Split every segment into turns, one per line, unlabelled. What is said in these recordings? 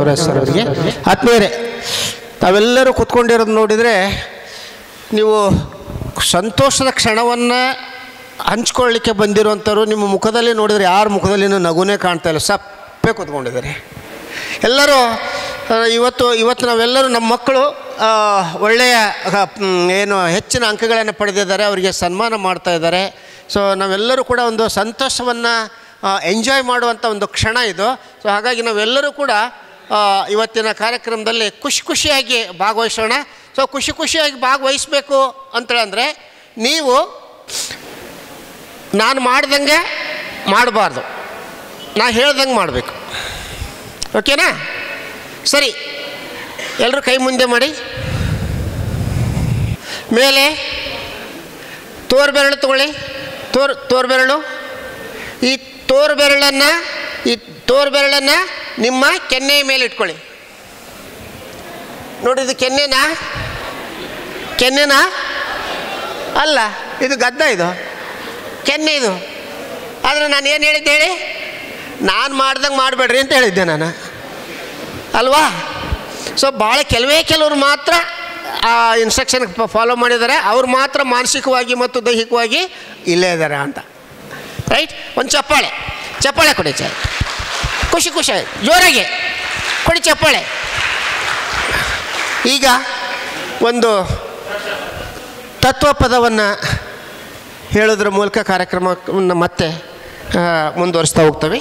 Basavaraj sir ಅವರಿಗೆ. ಆತ್ಮೀಯರೇ, ತಾವೆಲ್ಲರೂ ಕೂತ್ಕೊಂಡಿರೋದು ನೋಡಿದರೆ ನೀವು ಸಂತೋಷದ ಕ್ಷಣವನ್ನು ಹಂಚ್ಕೊಳ್ಳಿಕ್ಕೆ ಬಂದಿರುವಂಥವ್ರು ನಿಮ್ಮ ಮುಖದಲ್ಲಿ ನೋಡಿದರೆ ಯಾರ ಮುಖದಲ್ಲಿನೂ ನಗುನೇ ಕಾಣ್ತಾ ಇಲ್ಲ, ಸಪ್ಪೆ ಕೂತ್ಕೊಂಡಿದ್ದಾರೆ ಎಲ್ಲರೂ. ಇವತ್ತು ನಾವೆಲ್ಲರೂ ನಮ್ಮ ಮಕ್ಕಳು ಒಳ್ಳೆಯ ಏನು ಹೆಚ್ಚಿನ ಅಂಕಗಳನ್ನು ಪಡೆದಿದ್ದಾರೆ, ಅವರಿಗೆ ಸನ್ಮಾನ ಮಾಡ್ತಾ ಇದ್ದಾರೆ. ಸೊ ನಾವೆಲ್ಲರೂ ಕೂಡ ಒಂದು ಸಂತೋಷವನ್ನು ಎಂಜಾಯ್ ಮಾಡುವಂಥ ಒಂದು ಕ್ಷಣ ಇದು. ಸೊ ಹಾಗಾಗಿ ನಾವೆಲ್ಲರೂ ಕೂಡ ಇವತ್ತಿನ ಕಾರ್ಯಕ್ರಮದಲ್ಲಿ ಖುಷಿಯಾಗಿ ಭಾಗವಹಿಸೋಣ. ಸೊ ಖುಷಿಯಾಗಿ ಭಾಗವಹಿಸಬೇಕು ಅಂತೇಳಂದರೆ ನೀವು ನಾನು ಮಾಡ್ದಂಗೆ ಮಾಡಬಾರ್ದು, ನಾ ಹೇಳ್ದಂಗೆ ಮಾಡಬೇಕು. ಓಕೆನಾ? ಸರಿ, ಎಲ್ಲರೂ ಕೈ ಮುಂದೆ ಮಾಡಿ. ಮೇಲೆ ತೋರ್ಬೆರಳು ತಗೊಳ್ಳಿ. ತೋರ್ಬೆರಳು, ಈ ತೋರ್ಬೆರಳನ್ನು ನಿಮ್ಮ ಕೆನ್ನೆಯ ಮೇಲೆ ಇಟ್ಕೊಳ್ಳಿ. ನೋಡಿ, ಇದು ಕೆನ್ನೆನಾ ಅಲ್ಲ, ಇದು ಗದ್ದ, ಇದು ಕೆನ್ನೆ ಇದು. ಆದರೆ ನಾನು ಏನು ಹೇಳಿದ್ದೆ ಹೇಳಿ? ನಾನು ಮಾಡ್ದಂಗೆ ಮಾಡಬೇಡ್ರಿ ಅಂತ ಹೇಳಿದ್ದೆ ನಾನು, ಅಲ್ವಾ? ಸೊ ಭಾಳ ಕೆಲವರು ಮಾತ್ರ ಆ ಇನ್ಸ್ಟ್ರಕ್ಷನ್ ಫಾಲೋ ಮಾಡಿದ್ದಾರೆ, ಅವ್ರು ಮಾತ್ರ ಮಾನಸಿಕವಾಗಿ ಮತ್ತು ದೈಹಿಕವಾಗಿ ಇಲ್ಲೇ ಇದ್ದಾರೆ ಅಂತ. ರೈಟ್? ಒಂದು ಚಪ್ಪಾಳೆ ಕೊಡಿ ಸರ್. ಖುಷಿ ಜೋರಾಗಿ ಕೊಡಿ ಚಪ್ಪಾಳೆ. ಈಗ ಒಂದು ತತ್ವಪದವನ್ನು ಹೇಳೋದ್ರ ಮೂಲಕ ಕಾರ್ಯಕ್ರಮವನ್ನು ಮತ್ತೆ ಮುಂದುವರಿಸ್ತಾ ಹೋಗ್ತವೆ.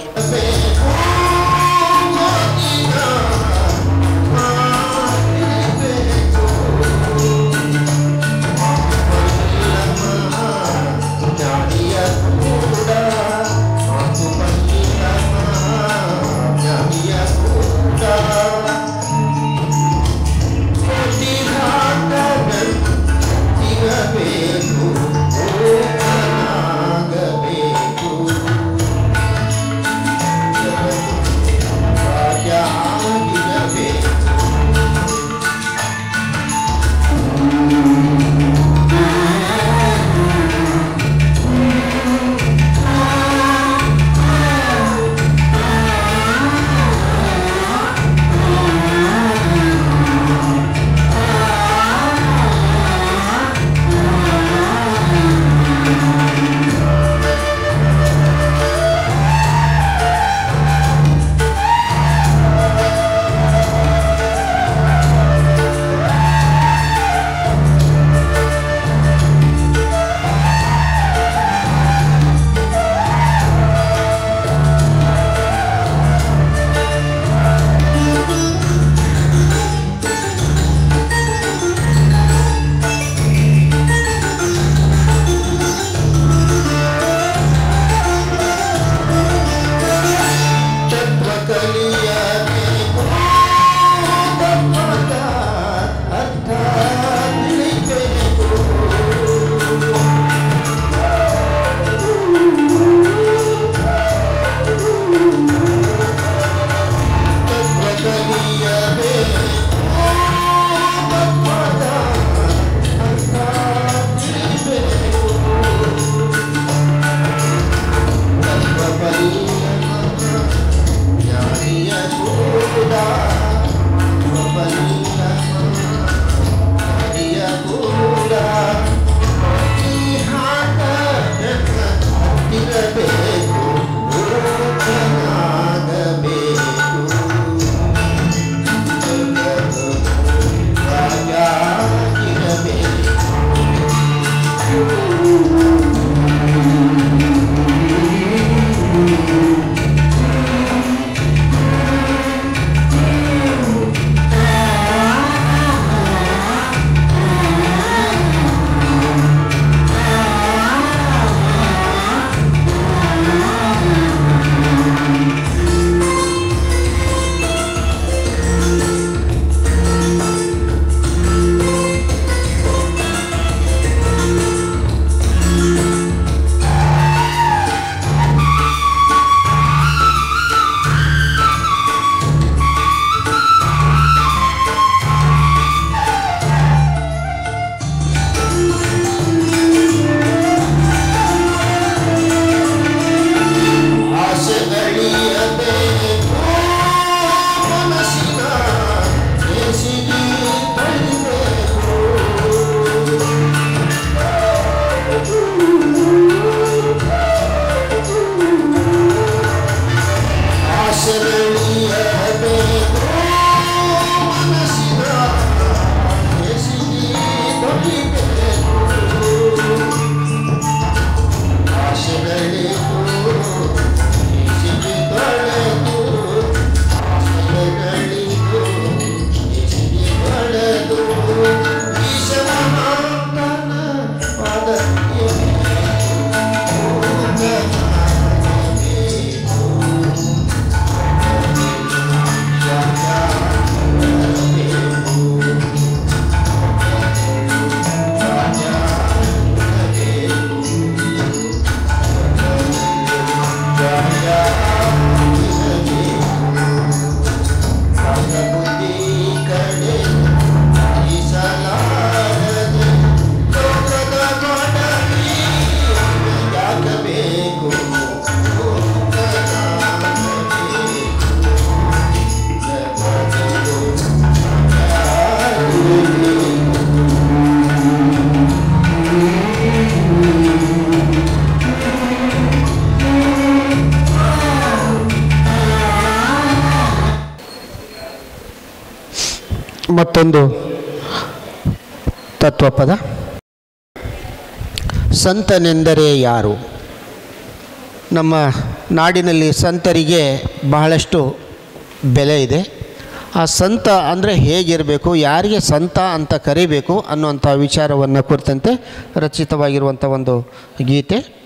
ಮತ್ತೊಂದು ತತ್ವಪದ. ಸಂತನೆಂದರೆ ಯಾರು? ನಮ್ಮ ನಾಡಿನಲ್ಲಿ ಸಂತರಿಗೆ ಬಹಳಷ್ಟು ಬೆಲೆ ಇದೆ. ಆ ಸಂತ ಅಂದರೆ ಹೇಗಿರಬೇಕು, ಯಾರಿಗೆ ಸಂತ ಅಂತ ಕರಿಬೇಕು ಅನ್ನುವಂಥ ವಿಚಾರವನ್ನು ಕುರಿತಂತೆ ರಚಿತವಾಗಿರುವಂಥ ಒಂದು ಗೀತೆ.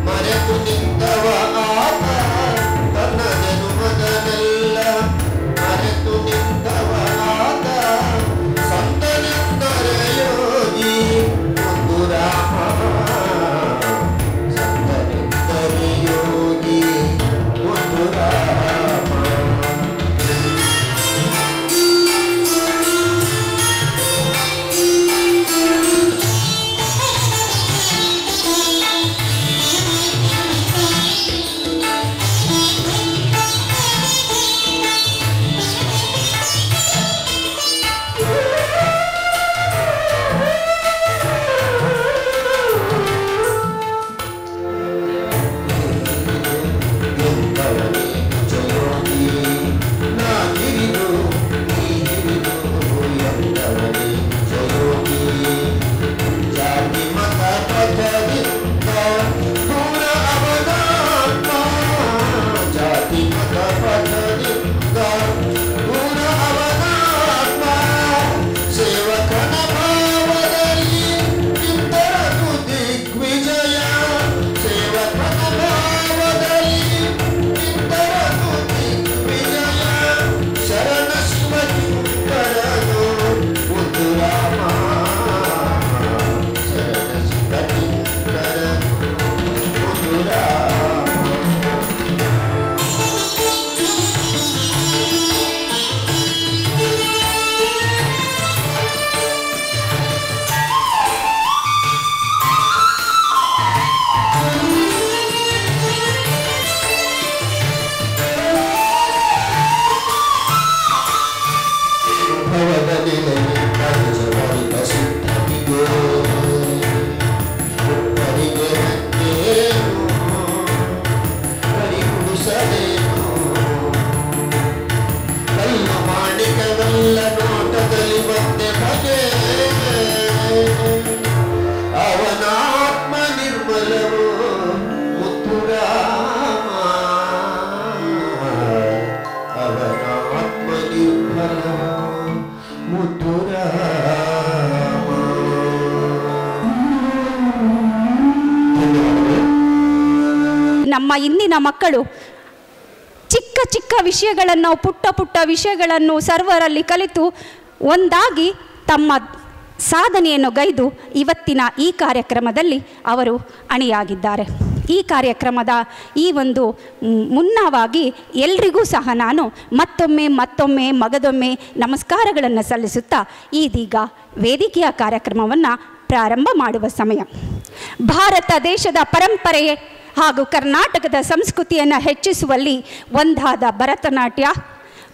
ಮರೆತು ನಿಂತವ ಆತ ತನ್ನ ಜನುಮದನೆಲ್ಲ ಇಂದಿನ ಮಕ್ಕಳು ಚಿಕ್ಕ ಚಿಕ್ಕ ವಿಷಯಗಳನ್ನು, ಪುಟ್ಟ ಪುಟ್ಟ ವಿಷಯಗಳನ್ನು ಸರ್ವರಲ್ಲಿ ಕಲಿತು ಒಂದಾಗಿ ತಮ್ಮ ಸಾಧನೆಯನ್ನು ಗೈದು ಇವತ್ತಿನ ಈ ಕಾರ್ಯಕ್ರಮದಲ್ಲಿ ಅವರು ಅಣಿಯಾಗಿದ್ದಾರೆ. ಈ ಕಾರ್ಯಕ್ರಮದ ಈ ಒಂದು ಮುನ್ನವಾಗಿ ಎಲ್ರಿಗೂ ಸಹ ನಾನು ಮತ್ತೊಮ್ಮೆ ಮಗದೊಮ್ಮೆ ನಮಸ್ಕಾರಗಳನ್ನು ಸಲ್ಲಿಸುತ್ತಾ ಇದೀಗ ವೇದಿಕೆಯ ಕಾರ್ಯಕ್ರಮವನ್ನು ಪ್ರಾರಂಭ ಮಾಡುವ ಸಮಯ. ಭಾರತ ದೇಶದ ಪರಂಪರೆ ಹಾಗೂ ಕರ್ನಾಟಕದ ಸಂಸ್ಕೃತಿಯನ್ನು ಹೆಚ್ಚಿಸುವಲ್ಲಿ ಒಂದಾದ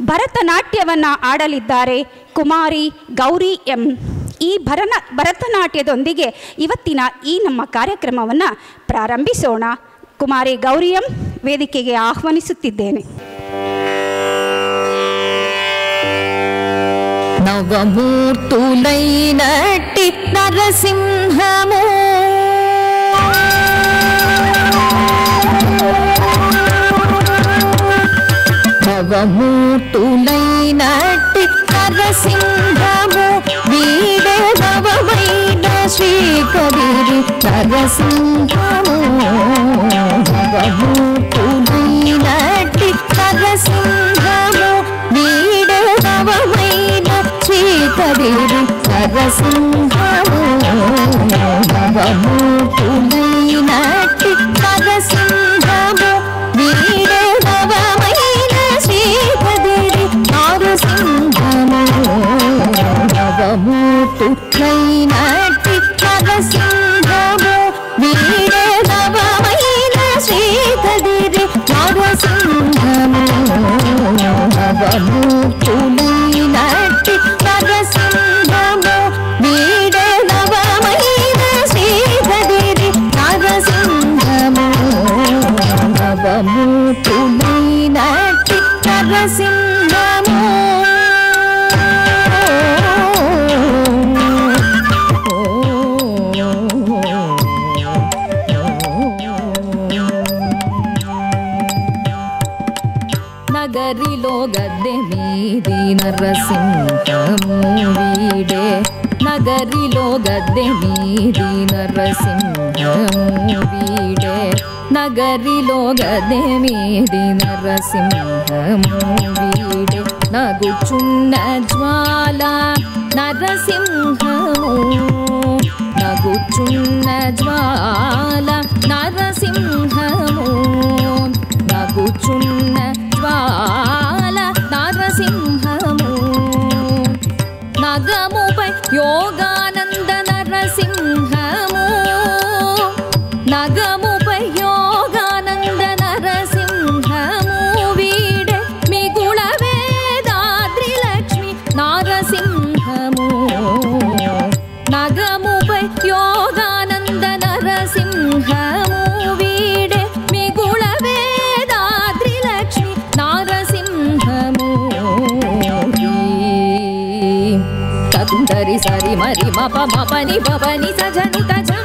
ಭರತನಾಟ್ಯವನ್ನು ಆಡಲಿದ್ದಾರೆ ಕುಮಾರಿ ಗೌರಿ ಎಂ. ಈ ಭರತನಾಟ್ಯದೊಂದಿಗೆ ಇವತ್ತಿನ ಈ ನಮ್ಮ ಕಾರ್ಯಕ್ರಮವನ್ನು ಪ್ರಾರಂಭಿಸೋಣ. ಕುಮಾರಿ ಗೌರಿ ಎಂ ವೇದಿಕೆಗೆ ಆಹ್ವಾನಿಸುತ್ತಿದ್ದೇನೆ.
నవమూర్తులై నట్టి నరసింహము నవమూర్తులై నట్టి నరసింహము వీడే నవమైన శ్రీకవిరి నరసింహము నవమూర్తులై నట్టి నరసింహము వీడే నవమైన శ్రీకవిరి నరసింహము నవమూర్తులై నట్టి నరసింహము వీడే నవమైన శ్రీకవిరి నరసింహము నవమూర్తులై నట్టి నరసింహము వీడే నవమైన శ్రీకవిరి నరసింహము నవమూర్తులై నట్టి నరసింహము వీడే నవమైన శ్రీకవిరి నరసింహము నవమూర్తులై నట్టి నరసింహము నగరిలో గద్దె మీది నరసింహము వీడే నగరిలో గద్దె మీది నరసింహము వీడే నగరిలో గద్దె మీది నరసింహము వీడే నగుచున్న జ్వాల నరసింహము నగుచున్న జ్వాల నరసింహము నగుచున్న జ్వాల నరసింహము నగముపై యోగానంద నరసింహము నగముపై యోగానంద నరసింహము వీడే మిగుళ వేదాద్రి లక్ష్మి నరసింహము నగముపై యోగానంద నరసింహము వీడే మిగుళ వేదాద్రి లక్ష్మి నరసింహము తతుందరి సరి మరి మప మపని పని సజని తజం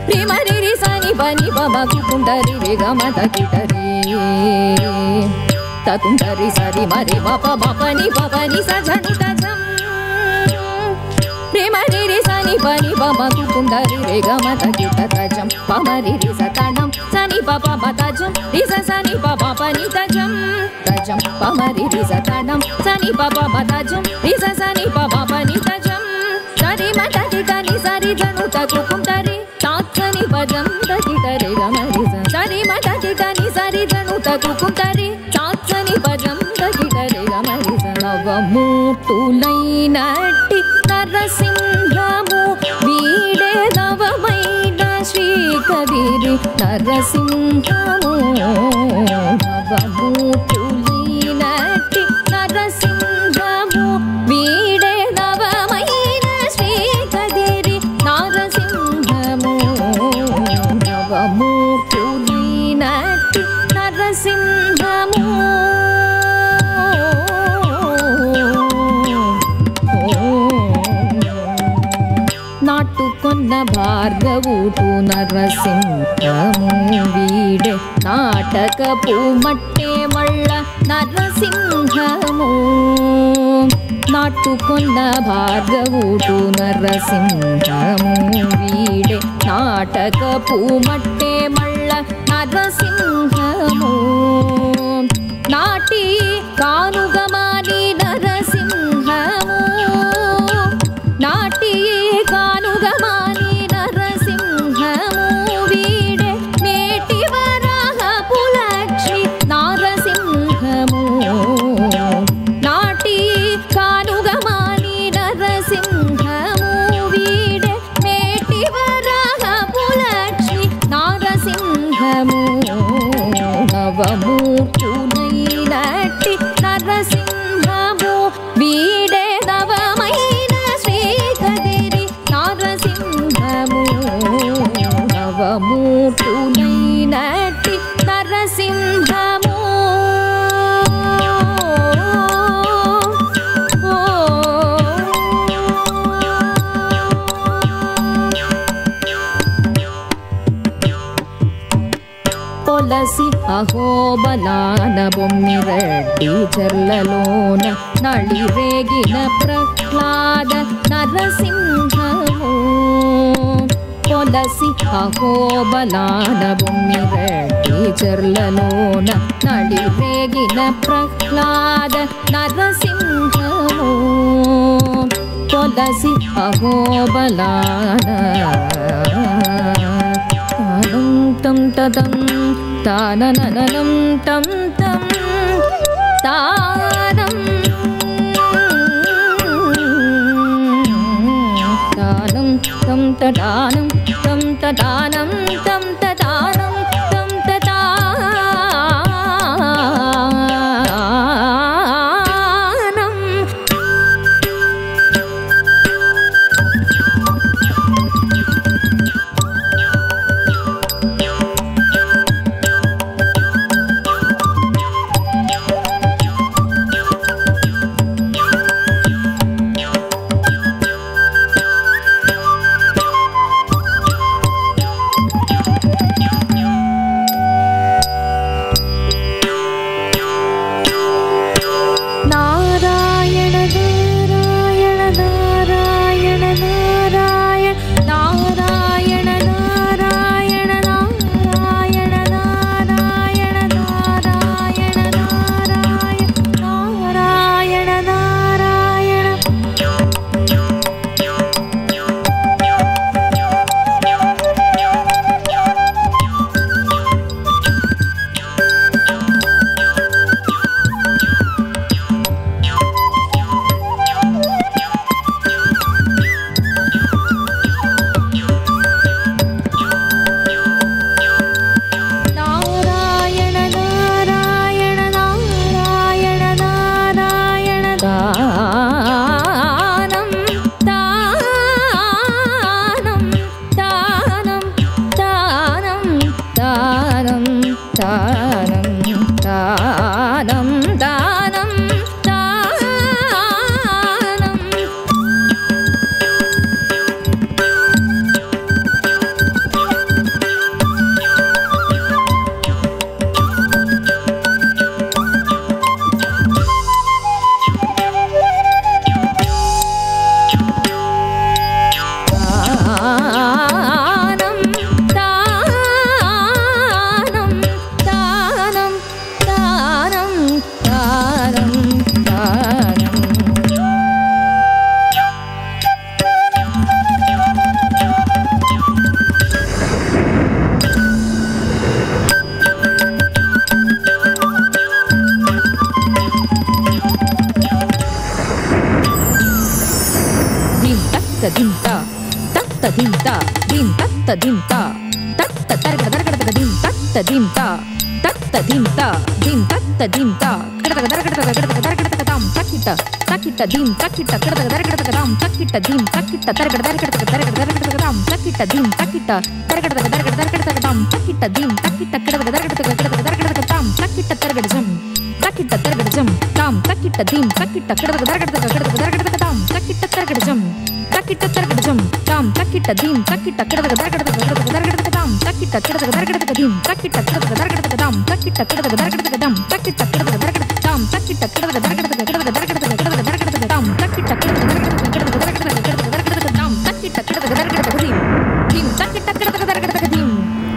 ప్రిమరి రి సని పని బమ కుకుందరి రి గమ తకిటరి తతుందరి సరి మరి మప మపని పని సజని తజం ప్రిమరి రి సని పని బమ కుకుందరి రి గమ తకిట తజం పమరి రి సతణం సని పప మతజం రి సని పప పని తజం తజం పమరి రి సతణం సని పప మతజం రి సని పప పని తజం సరి మతకి కని సరి జను తకుకుందరి తాత్సని పజం తకిటరి గమరి సరి మతకి కని సరి జను తకుకుందరి తాత్సని పజం తకిటరి గమరి నవమూర్తులై నట్టి నరసింహము వీడే నవమైన శ్రీకవిరి నరసింహము నవమూర్తులై నట్టి నరసింహము వీడే నవమైన శ్రీకవిరి నరసింహము నవమూర్తులై నట్టి నరసింహము నాటుకొన్న భార్గవుడు నరసింహము వీడే నాటకపు మట్టే మళ్ళ నరసింహము నాటుకొన్న భార్గవుడు నరసింహము వీడే నాటకపు మట్టే మళ్ళ నరసింహము నాటి కానుగమాని నరసింహము నాటి కానుగమాని నరసింహము వీడే మేటి వరాహపు లక్ష్మి నరసింహము నాటి కానుగమాని నరసింహము వీడే మేటి వరాహపు లక్ష్మి నరసింహము నవమూర్తునైనట్టి నరసింహము వీడే నవమైన శ్రీకదిరి నరసింహము నవమూర్తునైనట్టి నరసింహము పొలసి అహోబలాన బొమ్మిరెడ్డి చెర్లలోన నళిరేగిన ప్రహ్లాద నరసింహము పొలసి అహోబలాన బొమ్మిరెడ్డి చెర్లలోన నళిరేగిన ప్రహ్లాద నరసింహము పొలసి అహోబలాన తం తదం తానననం తం తం తానం తానం తం తదానం తం తదానం తం తదానం తం తదానం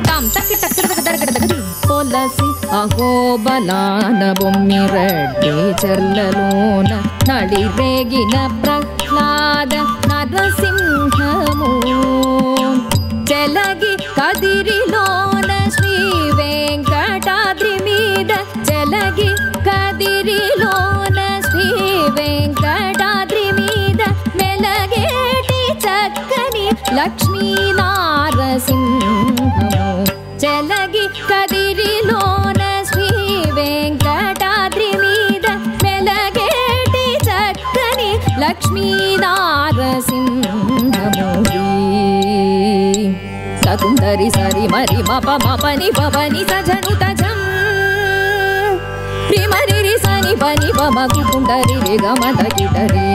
tam tak tak tak tak tak tak అహోబలాన Bommireddy చెల్లలోన నడిరేగిన Prahlada నరసింహము చెలగి కదిరిలోన Shri Venkatadri మీద చెలగి కదిరిలోన శ్రీ వెంకటాద్రి మీద మెలగేటి చక్కని లక్ష్మీ నారసింహము చెలగి కదిరిలోన శ్రీ వెంకటాద్రి మీద మెలగేటి చక్కని లక్ష్మీ నారసింహము సకుందరి సరి మరి మప మపని పవని సజను తజం ప్రిమరి సని పని పమ కుకుందరి రే గమ తగిటరే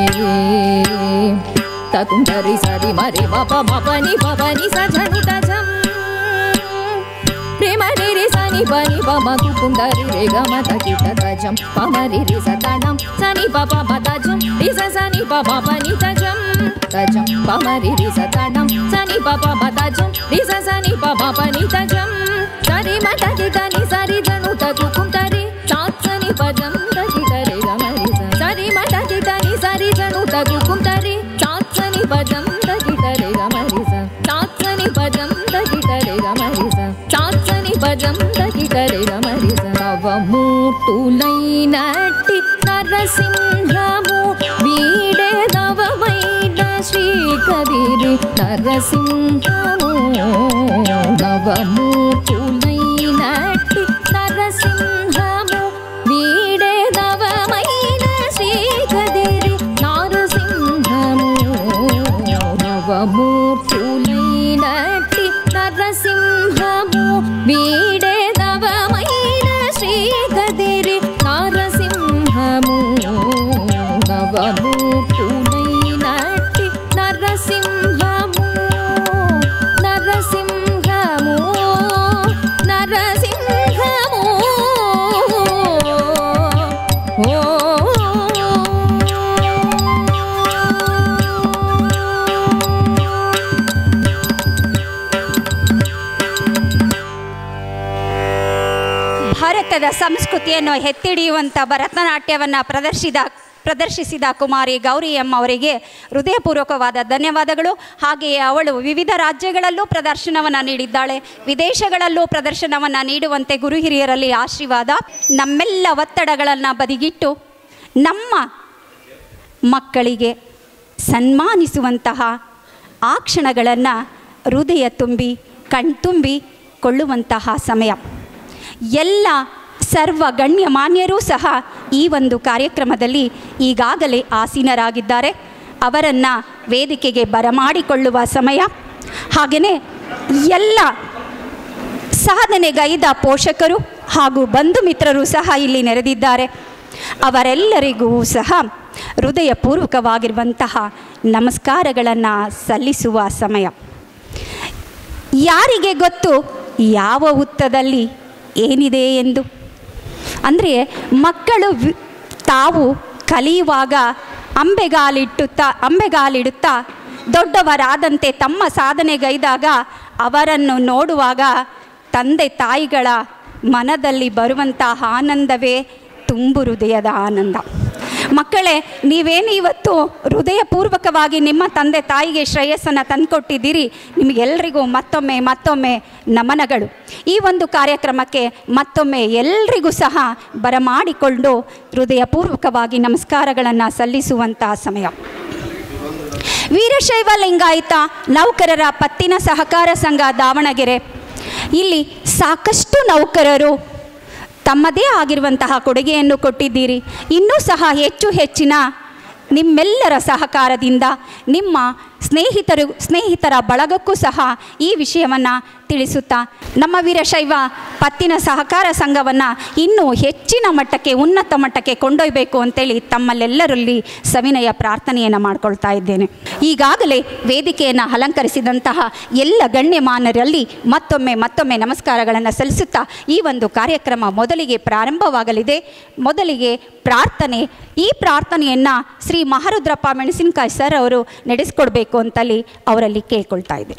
తకుందరి సరి మరి మప మపని పవని సజను తజం ప్రిమరి సని పని పమ కుకుందరి రే గమ తగిట తజం పమరి సతణం సని పప మతజం రిస సని పమ పని తజం తజం పమరి సతణం సని పప మతజం రిస సని పమ పని తజం సరి మతకి తని సరి జను తగు కుంతరి సాత్సని పదం తగిటరే గమరి సరి మతకి తని సరి జను తగు కుంతరి సాత్సని పదం తగిటరే గమరి సాత్సని పదం తగిటరే గమరి సాత్సని పదం తగిటరే గమరి నవమూర్తులైనట్టి నరసింహము వీడే నవమైన శ్రీ కదిరి నరసింహము నవమూర్తులైనట్టి నరసింహము వీడే నవమైన శ్రీ కదిరి నరసింహము నవమూర్తులైనట్టి నరసింహము వీడే నవమైన శ్రీ కదిరి నరసింహము నవమూర్తులైనట్టి నరసింహము నరసింహము నరసింహము
ಭಾರತದ ಸಂಸ್ಕೃತಿಯನ್ನು ಎತ್ತಿಡಿಯುವಂಥ ಭರತನಾಟ್ಯವನ್ನು ಪ್ರದರ್ಶಿಸಿದ ಕುಮಾರಿ ಗೌರಿ ಎಂ ಅವರಿಗೆ ಹೃದಯಪೂರ್ವಕವಾದ ಧನ್ಯವಾದಗಳು. ಹಾಗೆಯೇ ಅವಳು ವಿವಿಧ ರಾಜ್ಯಗಳಲ್ಲೂ ಪ್ರದರ್ಶನವನ್ನು ನೀಡಿದ್ದಾಳೆ, ವಿದೇಶಗಳಲ್ಲೂ ಪ್ರದರ್ಶನವನ್ನು ನೀಡುವಂತೆ ಗುರು ಹಿರಿಯರಲ್ಲಿ ಆಶೀರ್ವಾದ. ನಮ್ಮೆಲ್ಲ ಒತ್ತಡಗಳನ್ನು ಬದಿಗಿಟ್ಟು ನಮ್ಮ ಮಕ್ಕಳಿಗೆ ಸನ್ಮಾನಿಸುವಂತಹ ಆ ಕ್ಷಣಗಳನ್ನು ಹೃದಯ ತುಂಬಿ ಕಣ್ತುಂಬಿಕೊಳ್ಳುವಂತಹ ಸಮಯ. ಎಲ್ಲ ಸರ್ವ ಗಣ್ಯಮಾನ್ಯರೂ ಸಹ ಈ ಒಂದು ಕಾರ್ಯಕ್ರಮದಲ್ಲಿ ಈಗಾಗಲೇ ಆಸೀನರಾಗಿದ್ದಾರೆ. ಅವರನ್ನು ವೇದಿಕೆಗೆ ಬರಮಾಡಿಕೊಳ್ಳುವ ಸಮಯ. ಹಾಗೆಯೇ ಎಲ್ಲ ಸಾಧನೆಗೈದ ಪೋಷಕರು ಹಾಗೂ ಬಂಧು ಮಿತ್ರರು ಸಹ ಇಲ್ಲಿ ನೆರೆದಿದ್ದಾರೆ. ಅವರೆಲ್ಲರಿಗೂ ಸಹ ಹೃದಯಪೂರ್ವಕವಾಗಿರುವಂತಹ ನಮಸ್ಕಾರಗಳನ್ನು ಸಲ್ಲಿಸುವ ಸಮಯ. ಯಾರಿಗೆ ಗೊತ್ತು ಯಾವ ಹುತ್ತದಲ್ಲಿ ಏನಿದೆ ಎಂದು? ಅಂದರೆ ಮಕ್ಕಳು ತಾವು ಕಲಿಯುವಾಗ ಅಂಬೆಗಾಲಿಡುತ್ತಾ ದೊಡ್ಡವರಾದಂತೆ ತಮ್ಮ ಸಾಧನೆಗೈದಾಗ ಅವರನ್ನು ನೋಡುವಾಗ ತಂದೆ ತಾಯಿಗಳ ಮನದಲ್ಲಿ ಬರುವಂತಹ ಆನಂದವೇ ತುಂಬು ಹೃದಯದ ಆನಂದ. ಮಕ್ಕಳೇ, ನೀವೇನು ಇವತ್ತು ಹೃದಯಪೂರ್ವಕವಾಗಿ ನಿಮ್ಮ ತಂದೆ ತಾಯಿಗೆ ಶ್ರೇಯಸ್ಸನ್ನು ತಂದುಕೊಟ್ಟಿದ್ದೀರಿ. ನಿಮಗೆಲ್ಲರಿಗೂ ಮತ್ತೊಮ್ಮೆ ನಮನಗಳು. ಈ ಒಂದು ಕಾರ್ಯಕ್ರಮಕ್ಕೆ ಮತ್ತೊಮ್ಮೆ ಎಲ್ರಿಗೂ ಸಹ ಬರಮಾಡಿಕೊಂಡು ಹೃದಯಪೂರ್ವಕವಾಗಿ ನಮಸ್ಕಾರಗಳನ್ನು ಸಲ್ಲಿಸುವಂಥ ಸಮಯ. ವೀರಶೈವ ಲಿಂಗಾಯತ ನೌಕರರ ಪತ್ತಿನ ಸಹಕಾರ ಸಂಘ ದಾವಣಗೆರೆ, ಇಲ್ಲಿ ಸಾಕಷ್ಟು ನೌಕರರು ತಮ್ಮದೇ ಆಗಿರುವಂತಹ ಕೊಡುಗೆಯನ್ನು ಕೊಟ್ಟಿದ್ದೀರಿ. ಇನ್ನೂ ಸಹ ಹೆಚ್ಚಿನ ನಿಮ್ಮೆಲ್ಲರ ಸಹಕಾರದಿಂದ ನಿಮ್ಮ ಸ್ನೇಹಿತರ ಬಳಗಕ್ಕೂ ಸಹ ಈ ವಿಷಯವನ್ನು ತಿಳಿಸುತ್ತಾ ನಮ್ಮ ವೀರಶೈವ ಪತ್ತಿನ ಸಹಕಾರ ಸಂಘವನ್ನು ಇನ್ನೂ ಹೆಚ್ಚಿನ ಮಟ್ಟಕ್ಕೆ, ಉನ್ನತ ಮಟ್ಟಕ್ಕೆ ಕೊಂಡೊಯ್ಯಬೇಕು ಅಂತೇಳಿ ತಮ್ಮಲ್ಲೆಲ್ಲರಲ್ಲಿ ಸವಿನಯ ಪ್ರಾರ್ಥನೆಯನ್ನು ಮಾಡಿಕೊಳ್ತಾ ಇದ್ದೇನೆ. ಈಗಾಗಲೇ ವೇದಿಕೆಯನ್ನು ಅಲಂಕರಿಸಿದಂತಹ ಎಲ್ಲ ಗಣ್ಯಮಾನರಲ್ಲಿ ಮತ್ತೊಮ್ಮೆ ನಮಸ್ಕಾರಗಳನ್ನು ಸಲ್ಲಿಸುತ್ತಾ ಈ ಒಂದು ಕಾರ್ಯಕ್ರಮ ಮೊದಲಿಗೆ ಪ್ರಾರಂಭವಾಗಲಿದೆ. ಮೊದಲಿಗೆ ಪ್ರಾರ್ಥನೆ. ಈ ಪ್ರಾರ್ಥನೆಯನ್ನು ಶ್ರೀ ಮಹಾರುದ್ರಪ್ಪ ಮೆಣಸಿನಕಾಯಿ ಸರ್ ಅವರು ನಡೆಸಿಕೊಡ್ಬೇಕು. ಮಾಡಬೇಕು ಅಂತಲ್ಲಿ ಅವರಲ್ಲಿ ಕೇಳ್ಕೊಳ್ತಾ ಇದೆ.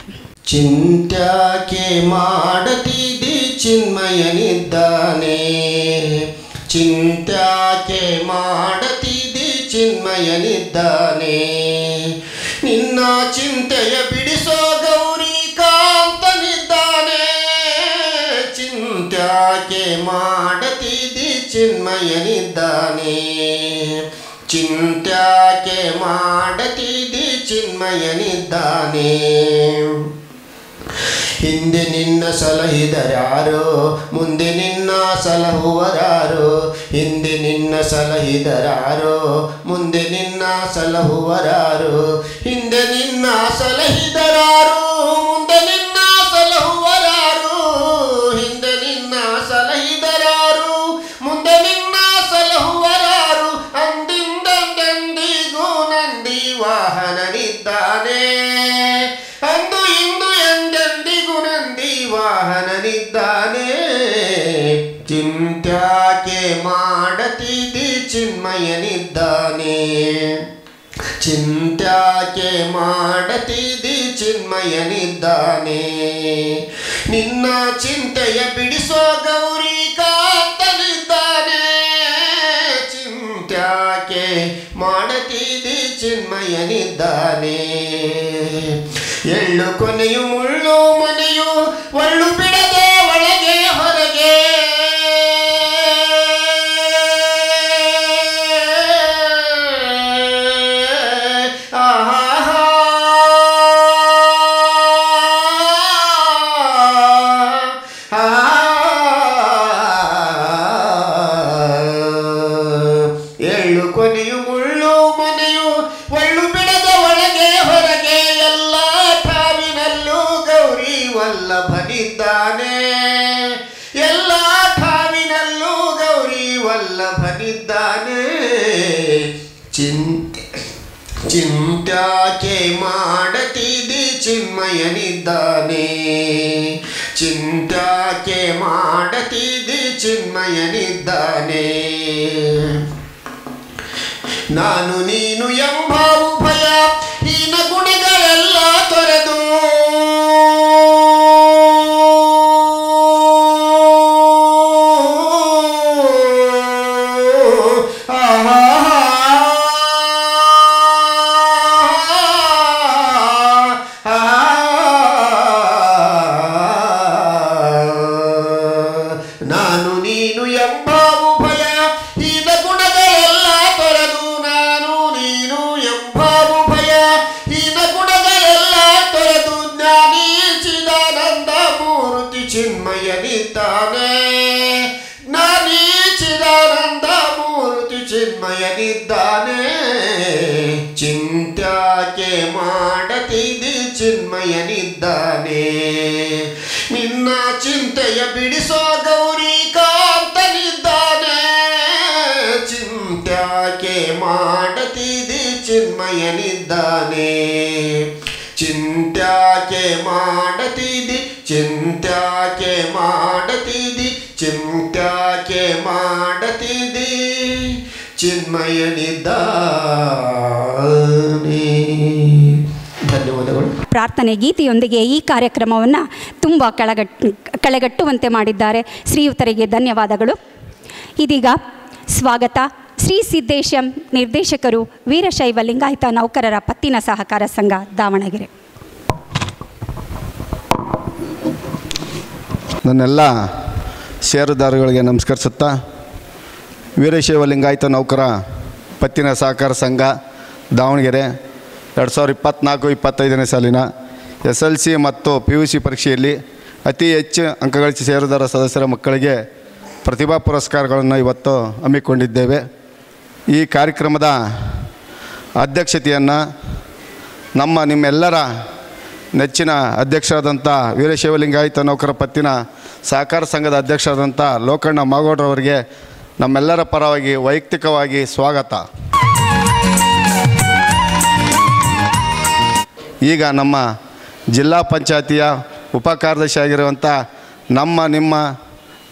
ಚಿಂತ್ಯಾಕೆ ಮಾಡತಿದಿ ಚಿನ್ಮಯನಿದ್ದಾನೆ, ಚಿಂತ್ಯಾಕೆ ಮಾಡತಿದಿ ಚಿನ್ಮಯನಿದ್ದಾನೆ, ನಿನ್ನ ಚಿಂತೆಯ ಬಿಡಿಸೋ ಗೌರಿ ಕಾಂತನಿದ್ದಾನೆ, ಚಿಂತ್ಯಾಕೆ ಮಾಡತಿದಿ ಚಿನ್ಮಯನಿದ್ದಾನೆ, ಚಿಂತ್ಯಾಕೆ ಮಾಡತಿದಿ ಚಿನ್ಮಯನಿದ್ದಾನೆ. ಹಿಂದೆ ನಿನ್ನ ಸಲಹಿದರಾರೋ ಮುಂದೆ ನಿನ್ನ ಸಲಹುವರಾರೋ, ಹಿಂದೆ ನಿನ್ನ ಸಲಹಿದರಾರೋ ಮುಂದೆ ನಿನ್ನ ಸಲಹುವರಾರೋ, ಹಿಂದೆ ನಿನ್ನ ಸಲಹಿದರಾರೋ ಮುಂದೆ ನಿನ್ನ ಸಲಹುವರಾರೋ, ಹಿಂದೆ ನಿನ್ನ ಸಲಹಿದರಾರೋ ಮುಂದೆ ನಿನ್ನ ಸಲಹುವರಾರು, ಅಂದಿಂದೆಂದಿಗೂ ನಂದಿ ವಾಹನನಿದ್ದಾನೆ, ಅಂದು ಇಂದು ಎಂದೆಂದಿಗೂ ನಂದಿ ವಾಹನನಿದ್ದಾನೆ, ಚಿಂತ್ಯಾಕೆ ಮಾಡತಿದಿ ಚಿನ್ಮಯನಿದ್ದಾನೆ, ಚಿಂತ್ಯಾಕೆ ಮಾಡತಿದಿ ಚಿನ್ಮಯನಿದ್ದಾನೆ, ನಿನ್ನ ಚಿಂತೆಯ ಬಿಡಿಸೋ ಗೌರಿ ಕಾಂತನಿದ್ದಾನೆ, ಚಿಂತ್ಯಾಕೆ ಮಾಡತಿದಿ ಚಿನ್ಮಯನಿದ್ದಾನೆ. ಎಳ್ಳು ಕೊನೆಯು ಮುಳ್ಳು ಮನೆಯು ಒಳ್ಳು ಬಿಡದೆ ಒಳಗೆ ಹೊರಗೆ, ಎಳ್ಳು ಕೊನೆಯು ಮುಳ್ಳು ಮನೆಯು ಒಳ್ಳು ಬಿಡದ ಒಳಗೆ ಹೊರಗೆ, ಎಲ್ಲ ಠಾವಿನಲ್ಲೂ ಗೌರಿ ವಲ್ಲಭನಿದ್ದಾನೆ, ಎಲ್ಲ ಠಾವಿನಲ್ಲೂ ಗೌರಿ ವಲ್ಲಭನಿದ್ದಾನೆ, ಚಿಂತ್ಯಾಕೆ ಮಾಡತಿದಿ ಚಿನ್ಮಯನಿದ್ದಾನೆ, ಚಿಂತ್ಯಾಕೆ ಮಾಡತಿದಿ ಚಿನ್ಮಯನಿದ್ದಾನೆ. ನಾನು ನೀನು ಎಂಬ ಉಭಯ ಹೀನ ಗುಣಗಳೆಲ್ಲ ತೊರೆದು, ನಾನು ನೀನು ಎಂಬ ಉಭಯ ಹೀನ ಗುಣಗಳೆಲ್ಲ ತೊರೆದು, ನಾನು ನೀನು ಎಂಬ ಉಭಯ ಹೀನ ಗುಣಗಳೆಲ್ಲ ತೊರೆದು, ಜ್ಞಾನಿ ಚಿದಾನಂದ ಮೂರ್ತಿ ಚಿನ್ಮಯನಿದ್ದಾನೆ, ಜ್ಞಾನಿ ಚಿದಾನಂದ ಮೂರ್ತಿ ಚಿನ್ಮಯನಿದ್ದಾನೆ, ಚಿಂತ್ಯಾಕೆ ಮಾಡತಿದಿ ಚಿನ್ಮಯನಿದ್ದಾನೆ, ನಿನ್ನ ಚಿಂತೆಯ ಬಿಡಿಸೋ ಗೌರಿ ಕಾಂತನಿದ್ದಾನೆ, ಚಿಂತ್ಯಾಕೆ ಮಾಡತಿದಿ ಚಿನ್ಮಯನಿದ್ದಾನೆ, ಚಿಂತ್ಯಾಕೆ ಮಾಡತಿದಿ, ಚಿಂತ್ಯಾಕೆ ಮಾಡತಿದಿ, ಚಿಂತ್ಯಾಕೆ ಮಾಡತಿದಿ ಚಿನ್ಮಯನಿದ್ದಾನೆ. ಧನ್ಯವಾದಗಳು.
ಪ್ರಾರ್ಥನೆ ಗೀತೆಯೊಂದಿಗೆ ಈ ಕಾರ್ಯಕ್ರಮವನ್ನು ತುಂಬ ಕಳೆಗಟ್ಟುವಂತೆ ಮಾಡಿದ್ದಾರೆ. ಶ್ರೀಯುತರಿಗೆ ಧನ್ಯವಾದಗಳು. ಇದೀಗ ಸ್ವಾಗತ ಶ್ರೀ ಸಿದ್ದೇಶಂ ನಿರ್ದೇಶಕರು, ವೀರಶೈವ ಲಿಂಗಾಯತ ನೌಕರರ ಪತ್ತಿನ ಸಹಕಾರ ಸಂಘ, ದಾವಣಗೆರೆ.
ನನ್ನೆಲ್ಲ ಷೇರುದಾರಗಳಿಗೆ ನಮಸ್ಕರಿಸುತ್ತಾ, ವೀರಶೈವ ಲಿಂಗಾಯತ ನೌಕರ ಪತ್ತಿನ ಸಹಕಾರ ಸಂಘ ದಾವಣಗೆರೆ 2024-25ನೇ ಸಾಲಿನ SLC ಮತ್ತು PUC ಪರೀಕ್ಷೆಯಲ್ಲಿ ಅತಿ ಹೆಚ್ಚು ಅಂಕ ಗಳಿಸಿ ಷೇರುದಾರ ಸದಸ್ಯರ ಮಕ್ಕಳಿಗೆ ಪ್ರತಿಭಾ ಪುರಸ್ಕಾರಗಳನ್ನು ಇವತ್ತು ಹಮ್ಮಿಕೊಂಡಿದ್ದೇವೆ. ಈ ಕಾರ್ಯಕ್ರಮದ ಅಧ್ಯಕ್ಷತೆಯನ್ನು ನಿಮ್ಮೆಲ್ಲರ ನೆಚ್ಚಿನ ಅಧ್ಯಕ್ಷರಾದಂಥ ವೀರಶೈವ ಲಿಂಗಾಯತ ನೌಕರ ಪತ್ತಿನ ಸಹಕಾರ ಸಂಘದ ಅಧ್ಯಕ್ಷರಾದಂಥ ಲೋಕಣ್ಣ ಮಾಗೋಡ್ರವರಿಗೆ ನಮ್ಮೆಲ್ಲರ ಪರವಾಗಿ ವೈಯಕ್ತಿಕವಾಗಿ ಸ್ವಾಗತ. ಈಗ ನಮ್ಮ ಜಿಲ್ಲಾ ಪಂಚಾಯತಿಯ ಉಪಕಾರ್ಯದರ್ಶಿ ಆಗಿರುವಂಥ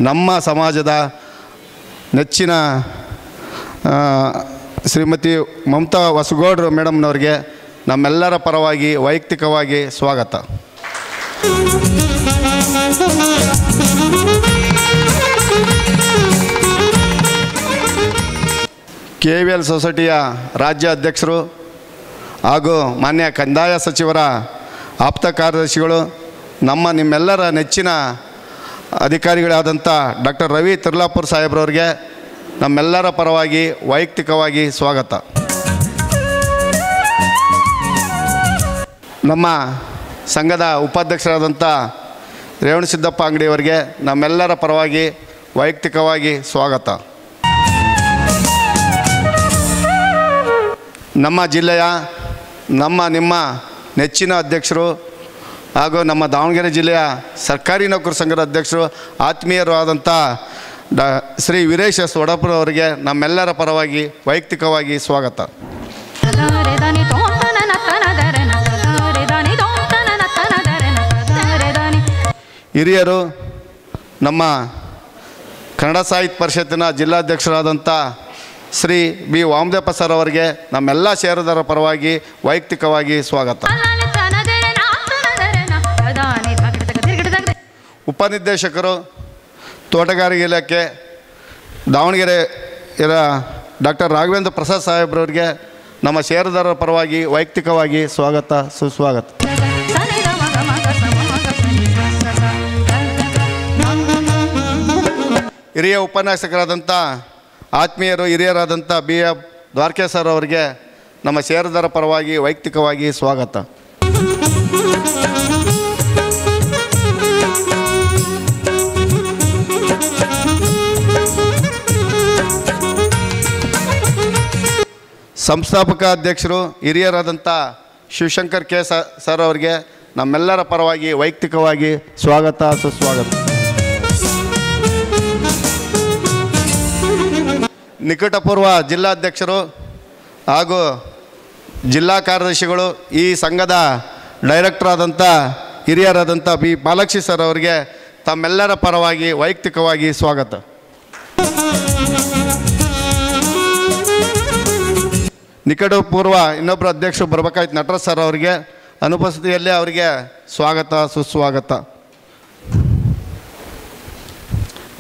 ನಮ್ಮ ಸಮಾಜದ ನೆಚ್ಚಿನ ಶ್ರೀಮತಿ ಮಮತಾ ವಸಗೌಡ್ರು ಮೇಡಮ್ನವ್ರಿಗೆ ನಮ್ಮೆಲ್ಲರ ಪರವಾಗಿ ವೈಯಕ್ತಿಕವಾಗಿ ಸ್ವಾಗತ. KVL ಸೊಸೈಟಿಯ ರಾಜ್ಯ ಅಧ್ಯಕ್ಷರು ಹಾಗೂ ಮಾನ್ಯ ಕಂದಾಯ ಸಚಿವರ ಆಪ್ತ ಕಾರ್ಯದರ್ಶಿಗಳು, ನಿಮ್ಮೆಲ್ಲರ ನೆಚ್ಚಿನ ಅಧಿಕಾರಿಗಳಾದಂಥ ಡಾಕ್ಟರ್ ರವಿ ತಿರ್ಲಾಪುರ್ ಸಾಹೇಬ್ರವ್ರಿಗೆ ನಮ್ಮೆಲ್ಲರ ಪರವಾಗಿ ವೈಯಕ್ತಿಕವಾಗಿ ಸ್ವಾಗತ. ನಮ್ಮ ಸಂಘದ ಉಪಾಧ್ಯಕ್ಷರಾದಂಥ ರೇವಣಸಿದ್ದಪ್ಪ ಅಂಗಡಿಯವರಿಗೆ ನಮ್ಮೆಲ್ಲರ ಪರವಾಗಿ ವೈಯಕ್ತಿಕವಾಗಿ ಸ್ವಾಗತ. ನಮ್ಮ ಜಿಲ್ಲೆಯ ನಿಮ್ಮ ನೆಚ್ಚಿನ ಅಧ್ಯಕ್ಷರು ಹಾಗೂ ನಮ್ಮ ದಾವಣಗೆರೆ ಜಿಲ್ಲೆಯ ಸರ್ಕಾರಿ ನೌಕರ ಸಂಘದ ಅಧ್ಯಕ್ಷರು ಆತ್ಮೀಯರು ಆದಂಥ ಶ್ರೀ ವೀರೇಶ್ ಎಸ್ ವಡಪುರವರಿಗೆ ನಮ್ಮೆಲ್ಲರ ಪರವಾಗಿ ವೈಯಕ್ತಿಕವಾಗಿ ಸ್ವಾಗತ. ಹಿರಿಯರು, ನಮ್ಮ ಕನ್ನಡ ಸಾಹಿತ್ಯ ಪರಿಷತ್ತಿನ ಜಿಲ್ಲಾಧ್ಯಕ್ಷರಾದಂಥ ಶ್ರೀ ಬಿ ವಾಮದೇವಪ್ಪ ಸರ್ ಅವರಿಗೆ ನಮ್ಮೆಲ್ಲ ಷೇರುದಾರರ ಪರವಾಗಿ ವೈಯಕ್ತಿಕವಾಗಿ ಸ್ವಾಗತ. ಉಪನಿರ್ದೇಶಕರು, ತೋಟಗಾರಿಕೆ ಇಲಾಖೆ, ದಾವಣಗೆರೆ ಡಾಕ್ಟರ್ ರಾಘವೇಂದ್ರ ಪ್ರಸಾದ್ ಸಾಹೇಬ್ರವ್ರಿಗೆ ನಮ್ಮ ಷೇರುದಾರರ ಪರವಾಗಿ ವೈಯಕ್ತಿಕವಾಗಿ ಸ್ವಾಗತ, ಸುಸ್ವಾಗತ. ಹಿರಿಯ ಉಪನ್ಯಾಸಕರಾದಂಥ ಆತ್ಮೀಯರು, ಹಿರಿಯರಾದಂಥ BF ದ್ವಾರಕೇಶ್ ಸರ್ ಅವರಿಗೆ ನಮ್ಮ ಷೇರುದಾರರ ಪರವಾಗಿ ವೈಯಕ್ತಿಕವಾಗಿ ಸ್ವಾಗತ. ಸಂಸ್ಥಾಪಕ ಅಧ್ಯಕ್ಷರು, ಹಿರಿಯರಾದಂಥ ಶಿವಶಂಕರ್ K ಸರ್ ಅವರಿಗೆ ನಮ್ಮೆಲ್ಲರ ಪರವಾಗಿ ವೈಯಕ್ತಿಕವಾಗಿ ಸ್ವಾಗತ, ಸುಸ್ವಾಗತ. ನಿಕಟಪೂರ್ವ ಜಿಲ್ಲಾಧ್ಯಕ್ಷರು ಹಾಗೂ ಜಿಲ್ಲಾ ಕಾರ್ಯದರ್ಶಿಗಳು, ಈ ಸಂಘದ ಡೈರೆಕ್ಟರ್ ಆದಂಥ ಹಿರಿಯರಾದಂಥ B ಬಾಲಕೃಷ್ಣ ಸರ್ ಅವರಿಗೆ ತಮ್ಮೆಲ್ಲರ ಪರವಾಗಿ ವೈಯಕ್ತಿಕವಾಗಿ ಸ್ವಾಗತ. ನಿಕಟಪೂರ್ವ ಇನ್ನೊಬ್ಬರು ಅಧ್ಯಕ್ಷರು ಬರಬೇಕಾಯ್ತು ನಟರಾಜ್ ಸರ್ ಅವರಿಗೆ ಅನುಪಸ್ಥಿತಿಯಲ್ಲಿ ಅವರಿಗೆ ಸ್ವಾಗತ, ಸುಸ್ವಾಗತ.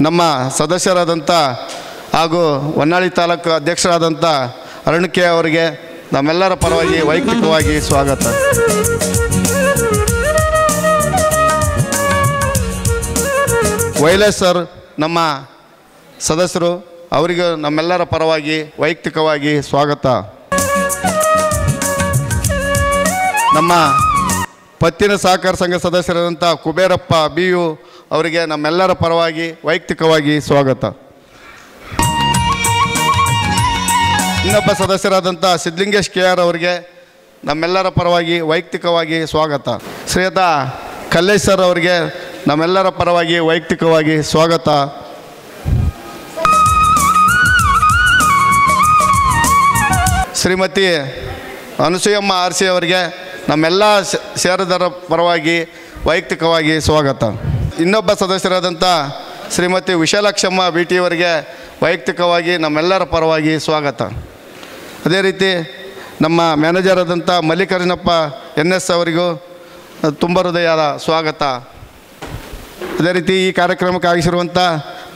ನಮ್ಮ ಸದಸ್ಯರಾದಂಥ ಹಾಗೂ ಹೊನ್ನಾಳಿ ತಾಲೂಕು ಅಧ್ಯಕ್ಷರಾದಂಥ ಅರುಣ್ K ಅವರಿಗೆ ನಮ್ಮೆಲ್ಲರ ಪರವಾಗಿ ವೈಯಕ್ತಿಕವಾಗಿ ಸ್ವಾಗತ. ವೈಲೇಶ್ ಸರ್ ನಮ್ಮ ಸದಸ್ಯರು, ಅವರಿಗೂ ನಮ್ಮೆಲ್ಲರ ಪರವಾಗಿ ವೈಯಕ್ತಿಕವಾಗಿ ಸ್ವಾಗತ. ನಮ್ಮ ಪತ್ತಿನ ಸಹಕಾರ ಸಂಘ ಸದಸ್ಯರಾದಂಥ ಕುಬೇರಪ್ಪ BU ಅವರಿಗೆ ನಮ್ಮೆಲ್ಲರ ಪರವಾಗಿ ವೈಯಕ್ತಿಕವಾಗಿ ಸ್ವಾಗತ. ಇನ್ನೊಬ್ಬ ಸದಸ್ಯರಾದಂಥ ಸಿದ್ಧಲಿಂಗೇಶ್ KR ಅವರಿಗೆ ನಮ್ಮೆಲ್ಲರ ಪರವಾಗಿ ವೈಯಕ್ತಿಕವಾಗಿ ಸ್ವಾಗತ. ಶ್ರೀಯುತ ಕಲ್ಲೇಶ್ ಸರ್ ಅವರಿಗೆ ನಮ್ಮೆಲ್ಲರ ಪರವಾಗಿ ವೈಯಕ್ತಿಕವಾಗಿ ಸ್ವಾಗತ. ಶ್ರೀಮತಿ ಅನಸೂಯಮ್ಮ RC ಅವರಿಗೆ ನಮ್ಮೆಲ್ಲ ಷೇರುದಾರರ ಪರವಾಗಿ ವೈಯಕ್ತಿಕವಾಗಿ ಸ್ವಾಗತ. ಇನ್ನೊಬ್ಬ ಸದಸ್ಯರಾದಂಥ ಶ್ರೀಮತಿ ವಿಶಾಲಾಕ್ಷಮ್ಮ BT ಅವರಿಗೆ ವೈಯಕ್ತಿಕವಾಗಿ ನಮ್ಮೆಲ್ಲರ ಪರವಾಗಿ ಸ್ವಾಗತ. ಅದೇ ರೀತಿ ನಮ್ಮ ಮ್ಯಾನೇಜರ್ ಆದಂಥ ಮಲ್ಲಿಕಾರ್ಜುನಪ್ಪ NS ಅವರಿಗೂ ತುಂಬ ಹೃದಯದ ಸ್ವಾಗತ. ಅದೇ ರೀತಿ ಈ ಕಾರ್ಯಕ್ರಮಕ್ಕೆ ಆಗಿಸಿರುವಂಥ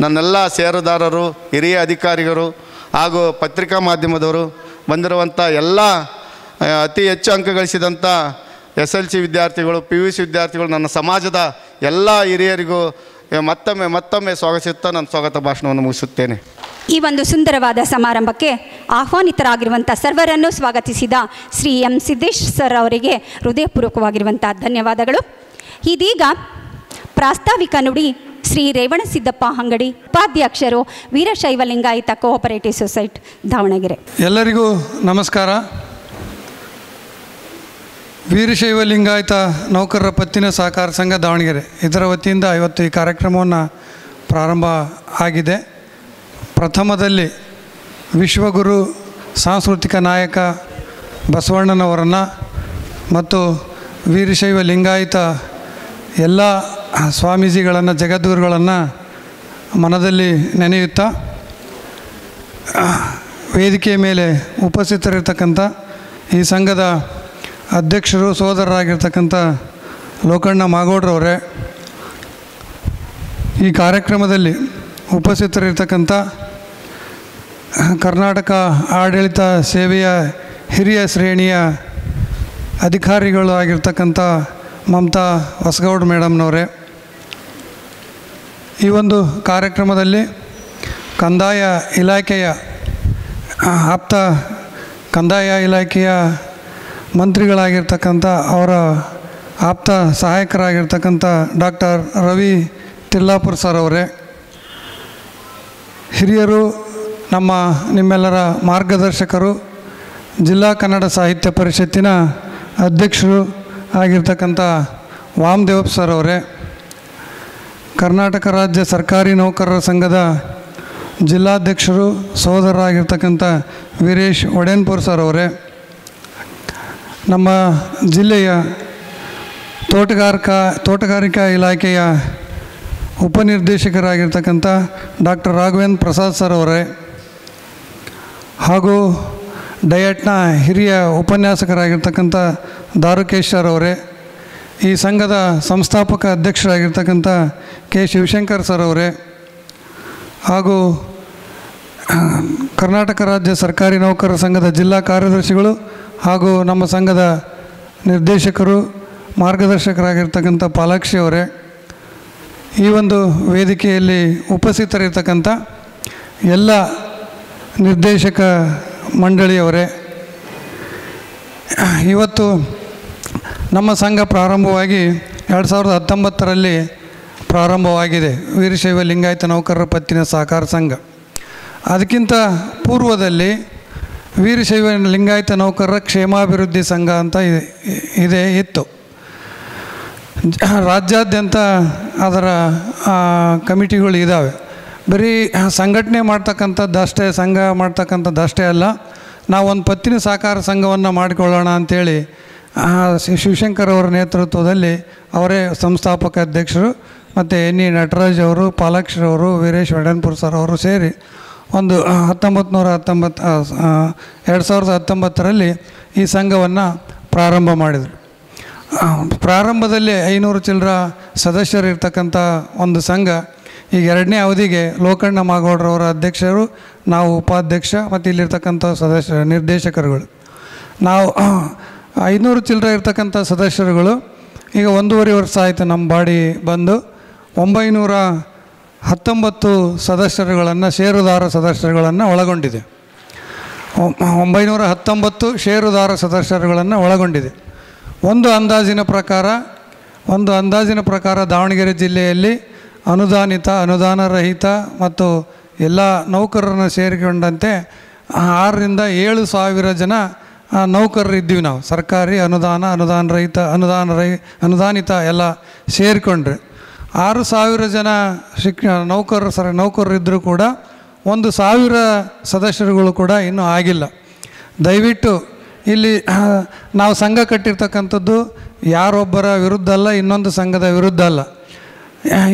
ನನ್ನೆಲ್ಲ ಷೇರುದಾರರು, ಹಿರಿಯ ಅಧಿಕಾರಿಗಳು ಹಾಗೂ ಪತ್ರಿಕಾ ಮಾಧ್ಯಮದವರು, ಬಂದಿರುವಂಥ ಎಲ್ಲ ಅತಿ ಹೆಚ್ಚು ಅಂಕ ಗಳಿಸಿದಂಥ SLC ವಿದ್ಯಾರ್ಥಿಗಳು, PUC ವಿದ್ಯಾರ್ಥಿಗಳು, ನನ್ನ ಸಮಾಜದ ಎಲ್ಲ ಹಿರಿಯರಿಗೂ ಮತ್ತೊಮ್ಮೆ ಸ್ವಾಗತಿಸುತ್ತಾ ನನ್ನ ಸ್ವಾಗತ ಭಾಷಣವನ್ನು ಮುಗಿಸುತ್ತೇನೆ.
ಈ ಒಂದು ಸುಂದರವಾದ ಸಮಾರಂಭಕ್ಕೆ ಆಹ್ವಾನಿತರಾಗಿರುವಂಥ ಸರ್ವರನ್ನು ಸ್ವಾಗತಿಸಿದ ಶ್ರೀ M ಸಿದ್ದೇಶ್ ಸರ್ ಅವರಿಗೆ ಹೃದಯಪೂರ್ವಕವಾಗಿರುವಂಥ ಧನ್ಯವಾದಗಳು. ಇದೀಗ ಪ್ರಾಸ್ತಾವಿಕ ನುಡಿ ಶ್ರೀ ರೇವಣಸಿದ್ದಪ್ಪ ಅಂಗಡಿ, ಉಪಾಧ್ಯಕ್ಷರು, ವೀರಶೈವ ಲಿಂಗಾಯತ ಕೋಆಪರೇಟಿವ್ ಸೊಸೈಟಿ, ದಾವಣಗೆರೆ.
ಎಲ್ಲರಿಗೂ ನಮಸ್ಕಾರ. ವೀರಶೈವ ಲಿಂಗಾಯತ ನೌಕರರ ಪತ್ತಿನ ಸಹಕಾರ ಸಂಘ ದಾವಣಗೆರೆ ಇದರ ವತಿಯಿಂದ ಇವತ್ತು ಈ ಕಾರ್ಯಕ್ರಮವನ್ನು ಪ್ರಾರಂಭ ಆಗಿದೆ. ಪ್ರಥಮದಲ್ಲಿ ವಿಶ್ವಗುರು ಸಾಂಸ್ಕೃತಿಕ ನಾಯಕ ಬಸವಣ್ಣನವರನ್ನು ಮತ್ತು ವೀರಶೈವ ಲಿಂಗಾಯತ ಎಲ್ಲ ಸ್ವಾಮೀಜಿಗಳನ್ನು, ಜಗದ್ಗುರುಗಳನ್ನು ಮನದಲ್ಲಿ ನೆನೆಯುತ್ತಾ ವೇದಿಕೆಯ ಮೇಲೆ ಉಪಸ್ಥಿತರಿರ್ತಕ್ಕಂಥ ಈ ಸಂಘದ ಅಧ್ಯಕ್ಷರು ಸೋದರರಾಗಿರ್ತಕ್ಕಂಥ ಲೋಕಣ್ಣ ಮಾಗೋಡ್ರವರೇ, ಈ ಕಾರ್ಯಕ್ರಮದಲ್ಲಿ ಉಪಸ್ಥಿತರಿರ್ತಕ್ಕಂಥ ಕರ್ನಾಟಕ ಆಡಳಿತ ಸೇವೆಯ ಹಿರಿಯ ಶ್ರೇಣಿಯ ಅಧಿಕಾರಿಗಳು ಆಗಿರ್ತಕ್ಕಂಥ ಮಮತಾ ಹೊಸಗೌಡ ಮೇಡಮ್ನವರೇ, ಈ ಒಂದು ಕಾರ್ಯಕ್ರಮದಲ್ಲಿ ಕಂದಾಯ ಇಲಾಖೆಯ ಕಂದಾಯ ಇಲಾಖೆಯ ಮಂತ್ರಿಗಳಾಗಿರ್ತಕ್ಕಂಥ ಅವರ ಆಪ್ತ ಸಹಾಯಕರಾಗಿರ್ತಕ್ಕಂಥ ಡಾಕ್ಟರ್ ರವಿ ತಿಲ್ಲಾಪುರ್ ಸರ್ ಅವರೇ, ಹಿರಿಯರು, ನಿಮ್ಮೆಲ್ಲರ ಮಾರ್ಗದರ್ಶಕರು, ಜಿಲ್ಲಾ ಕನ್ನಡ ಸಾಹಿತ್ಯ ಪರಿಷತ್ತಿನ ಅಧ್ಯಕ್ಷರು ಆಗಿರ್ತಕ್ಕಂಥ ವಾಮದೇವಪ್ಪ ಸರ್ ಅವರೇ, ಕರ್ನಾಟಕ ರಾಜ್ಯ ಸರ್ಕಾರಿ ನೌಕರರ ಸಂಘದ ಜಿಲ್ಲಾಧ್ಯಕ್ಷರು ಸೋದರರಾಗಿರ್ತಕ್ಕಂಥ ವೀರೇಶ್ ಒಡೆನ್ಪುರ್ ಸರ್ ಅವರೇ, ನಮ್ಮ ಜಿಲ್ಲೆಯ ತೋಟಗಾರಿಕಾ ಇಲಾಖೆಯ ಉಪನಿರ್ದೇಶಕರಾಗಿರ್ತಕ್ಕಂಥ ಡಾಕ್ಟರ್ ರಾಘವೇಂದ್ರ ಪ್ರಸಾದ್ ಸರ್ ಅವರೇ, ಹಾಗೂ ಡಯಟ್ನ ಹಿರಿಯ ಉಪನ್ಯಾಸಕರಾಗಿರ್ತಕ್ಕಂಥ ದಾರುಕೇಶ್ ಸರ್ ಅವರೇ, ಈ ಸಂಘದ ಸಂಸ್ಥಾಪಕ ಅಧ್ಯಕ್ಷರಾಗಿರ್ತಕ್ಕಂಥ ಕೆ ಶಿವಶಂಕರ್ ಸರ್ ಅವರೇ, ಹಾಗೂ ಕರ್ನಾಟಕ ರಾಜ್ಯ ಸರ್ಕಾರಿ ನೌಕರರ ಸಂಘದ ಜಿಲ್ಲಾ ಕಾರ್ಯದರ್ಶಿಗಳು ಹಾಗೂ ನಮ್ಮ ಸಂಘದ ನಿರ್ದೇಶಕರು ಮಾರ್ಗದರ್ಶಕರಾಗಿರ್ತಕ್ಕಂಥ ಪಾಲಾಕ್ಷಿ ಅವರೇ, ಈ ಒಂದು ವೇದಿಕೆಯಲ್ಲಿ ಉಪಸ್ಥಿತರಿರ್ತಕ್ಕಂಥ ಎಲ್ಲ ನಿರ್ದೇಶಕ ಮಂಡಳಿಯವರೇ, ಇವತ್ತು ನಮ್ಮ ಸಂಘ ಪ್ರಾರಂಭವಾಗಿ 2019ರಲ್ಲಿ ಪ್ರಾರಂಭವಾಗಿದೆ, ವೀರಶೈವ ಲಿಂಗಾಯತ ನೌಕರರ ಪತ್ತಿನ ಸಹಕಾರ ಸಂಘ. ಅದಕ್ಕಿಂತ ಪೂರ್ವದಲ್ಲಿ ವೀರಶೈವ ಲಿಂಗಾಯತ ನೌಕರರ ಕ್ಷೇಮಾಭಿವೃದ್ಧಿ ಸಂಘ ಅಂತ ಇತ್ತು. ರಾಜ್ಯಾದ್ಯಂತ ಅದರ ಕಮಿಟಿಗಳು ಇದ್ದಾವೆ. ಬರೀ ಸಂಘಟನೆ ಮಾಡ್ತಕ್ಕಂಥದ್ದಷ್ಟೇ, ಸಂಘ ಮಾಡ್ತಕ್ಕಂಥದ್ದಷ್ಟೇ ಅಲ್ಲ, ನಾವೊಂದು ಪತ್ತಿನ ಸಹಕಾರ ಸಂಘವನ್ನು ಮಾಡಿಕೊಳ್ಳೋಣ ಅಂಥೇಳಿ ಶಿವಶಂಕರ್ ಅವರ ನೇತೃತ್ವದಲ್ಲಿ ಅವರೇ ಸಂಸ್ಥಾಪಕ ಅಧ್ಯಕ್ಷರು ಮತ್ತು NE ನಟರಾಜ್ ಅವರು, ಪಾಲಾಕ್ಷರವರು, ವೀರೇಶ್ ಒಡೆನ್ಪುರ್ ಸರ್ ಅವರು ಸೇರಿ ಒಂದು 2019ರಲ್ಲಿ ಈ ಸಂಘವನ್ನು ಪ್ರಾರಂಭ ಮಾಡಿದರು. ಪ್ರಾರಂಭದಲ್ಲಿ 500 ಚಿಲ್ಲರ ಸದಸ್ಯರಿರ್ತಕ್ಕಂಥ ಒಂದು ಸಂಘ ಈಗ 2ನೇ ಅವಧಿಗೆ ಲೋಕಣ್ಣ ಮಾಗೋಡ್ರವರ ಅಧ್ಯಕ್ಷರು, ನಾವು ಉಪಾಧ್ಯಕ್ಷ ಮತ್ತು ಇಲ್ಲಿರ್ತಕ್ಕಂಥ ನಿರ್ದೇಶಕರುಗಳು. ನಾವು 500 ಚಿಲ್ಲರೆ ಇರ್ತಕ್ಕಂಥ ಸದಸ್ಯರುಗಳು ಈಗ 1.5 ವರ್ಷ ಆಯಿತು ನಮ್ಮ ಬಾಡಿ ಬಂದು. 919 ಸದಸ್ಯರುಗಳನ್ನು, ಷೇರುದಾರ ಸದಸ್ಯರುಗಳನ್ನು ಒಳಗೊಂಡಿದೆ. 919 ಷೇರುದಾರ ಸದಸ್ಯರುಗಳನ್ನು ಒಳಗೊಂಡಿದೆ. ಒಂದು ಅಂದಾಜಿನ ಪ್ರಕಾರ ದಾವಣಗೆರೆ ಜಿಲ್ಲೆಯಲ್ಲಿ ಅನುದಾನಿತ, ಅನುದಾನ ರಹಿತ ಮತ್ತು ಎಲ್ಲ ನೌಕರರನ್ನು ಸೇರಿಕೊಂಡಂತೆ 6ರಿಂದ 7 ಸಾವಿರ ಜನ ನೌಕರರು ಇದ್ದೀವಿ ನಾವು. ಸರ್ಕಾರಿ, ಅನುದಾನ ರಹಿತ, ಅನುದಾನಿತ ಎಲ್ಲ ಸೇರಿಕೊಂಡ್ರೆ 6,000 ಜನ ನೌಕರರಿದ್ದರೂ ಕೂಡ 1,000 ಸದಸ್ಯರುಗಳು ಕೂಡ ಇನ್ನೂ ಆಗಿಲ್ಲ. ದಯವಿಟ್ಟು ಇಲ್ಲಿ ನಾವು ಸಂಘ ಕಟ್ಟಿರ್ತಕ್ಕಂಥದ್ದು ಯಾರೊಬ್ಬರ ವಿರುದ್ಧ ಅಲ್ಲ, ಇನ್ನೊಂದು ಸಂಘದ ವಿರುದ್ಧ ಅಲ್ಲ.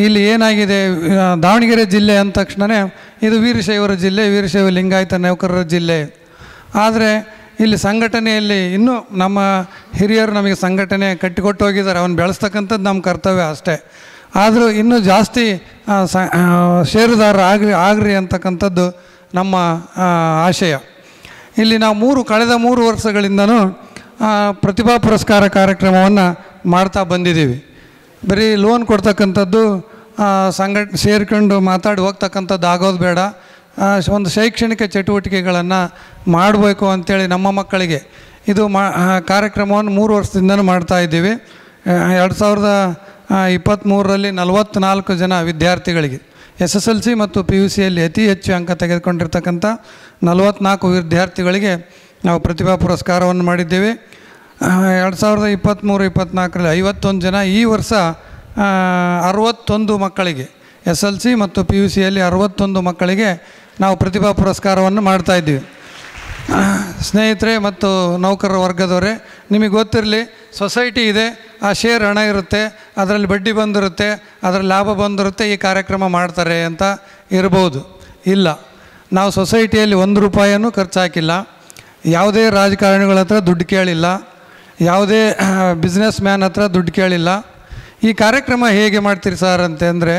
ಇಲ್ಲಿ ಏನಾಗಿದೆ, ದಾವಣಗೆರೆ ಜಿಲ್ಲೆ ಅಂದ ತಕ್ಷಣವೇ ಇದು ವೀರಶೈವರ ಜಿಲ್ಲೆ, ವೀರಶೈವ ಲಿಂಗಾಯತ ನೌಕರರ ಜಿಲ್ಲೆ. ಆದರೆ ಇಲ್ಲಿ ಸಂಘಟನೆಯಲ್ಲಿ ಇನ್ನೂ ನಮ್ಮ ಹಿರಿಯರು ನಮಗೆ ಸಂಘಟನೆ ಕಟ್ಟಿಕೊಟ್ಟು ಹೋಗಿದ್ದಾರೆ, ಅವನು ಬೆಳೆಸ್ತಕ್ಕಂಥದ್ದು ನಮ್ಮ ಕರ್ತವ್ಯ ಅಷ್ಟೇ. ಆದರೂ ಇನ್ನೂ ಜಾಸ್ತಿ ಷೇರುದಾರ ಆಗ್ರಿ ಅಂತಕ್ಕಂಥದ್ದು ನಮ್ಮ ಆಶಯ. ಇಲ್ಲಿ ನಾವು ಕಳೆದ 3 ವರ್ಷಗಳಿಂದನೂ ಪ್ರತಿಭಾ ಪುರಸ್ಕಾರ ಕಾರ್ಯಕ್ರಮವನ್ನು ಮಾಡ್ತಾ ಬಂದಿದ್ದೀವಿ. ಬರೀ ಲೋನ್ ಕೊಡ್ತಕ್ಕಂಥದ್ದು, ಸೇರಿಕೊಂಡು ಮಾತಾಡಿ ಹೋಗ್ತಕ್ಕಂಥದ್ದು ಆಗೋದು ಬೇಡ. ಒಂದು ಶೈಕ್ಷಣಿಕ ಚಟುವಟಿಕೆಗಳನ್ನು ಮಾಡಬೇಕು ಅಂಥೇಳಿ ನಮ್ಮ ಮಕ್ಕಳಿಗೆ ಇದು ಕಾರ್ಯಕ್ರಮವನ್ನು 3 ವರ್ಷದಿಂದನೂ ಮಾಡ್ತಾಯಿದ್ದೀವಿ. 2023ರಲ್ಲಿ 44 ಜನ ವಿದ್ಯಾರ್ಥಿಗಳಿಗೆ SSLC ಮತ್ತು PUCಯಲ್ಲಿ ಅತಿ ಹೆಚ್ಚು ಅಂಕ ತೆಗೆದುಕೊಂಡಿರ್ತಕ್ಕಂಥ 44 ವಿದ್ಯಾರ್ಥಿಗಳಿಗೆ ನಾವು ಪ್ರತಿಭಾ ಪುರಸ್ಕಾರವನ್ನು ಮಾಡಿದ್ದೇವೆ. 2023-24ರಲ್ಲಿ 51 ಜನ, ಈ ವರ್ಷ 61 ಮಕ್ಕಳಿಗೆ SLC ಮತ್ತು PUCಯಲ್ಲಿ 61 ಮಕ್ಕಳಿಗೆ ನಾವು ಪ್ರತಿಭಾ ಪುರಸ್ಕಾರವನ್ನು ಮಾಡ್ತಾಯಿದ್ದೀವಿ. ಸ್ನೇಹಿತರೆ ಮತ್ತು ನೌಕರರ ವರ್ಗದವರೇ, ನಿಮಗೆ ಗೊತ್ತಿರಲಿ, ಸೊಸೈಟಿ ಇದೆ, ಆ ಶೇರ್ ಹಣ ಇರುತ್ತೆ, ಅದರಲ್ಲಿ ಬಡ್ಡಿ ಬಂದಿರುತ್ತೆ, ಅದರಲ್ಲಿ ಲಾಭ ಬಂದಿರುತ್ತೆ, ಈ ಕಾರ್ಯಕ್ರಮ ಮಾಡ್ತಾರೆ ಅಂತ ಇರ್ಬೋದು. ಇಲ್ಲ, ನಾವು ಸೊಸೈಟಿಯಲ್ಲಿ 1 ರೂಪಾಯಿನೂ ಖರ್ಚು ಹಾಕಿಲ್ಲ, ಯಾವುದೇ ರಾಜಕಾರಣಿಗಳ ಹತ್ರ ದುಡ್ಡು ಕೇಳಿಲ್ಲ, ಯಾವುದೇ ಬಿಸ್ನೆಸ್ ಮ್ಯಾನ್ ಹತ್ರ ದುಡ್ಡು ಕೇಳಿಲ್ಲ. ಈ ಕಾರ್ಯಕ್ರಮ ಹೇಗೆ ಮಾಡ್ತೀರಿ ಸರ್ ಅಂತಂದರೆ,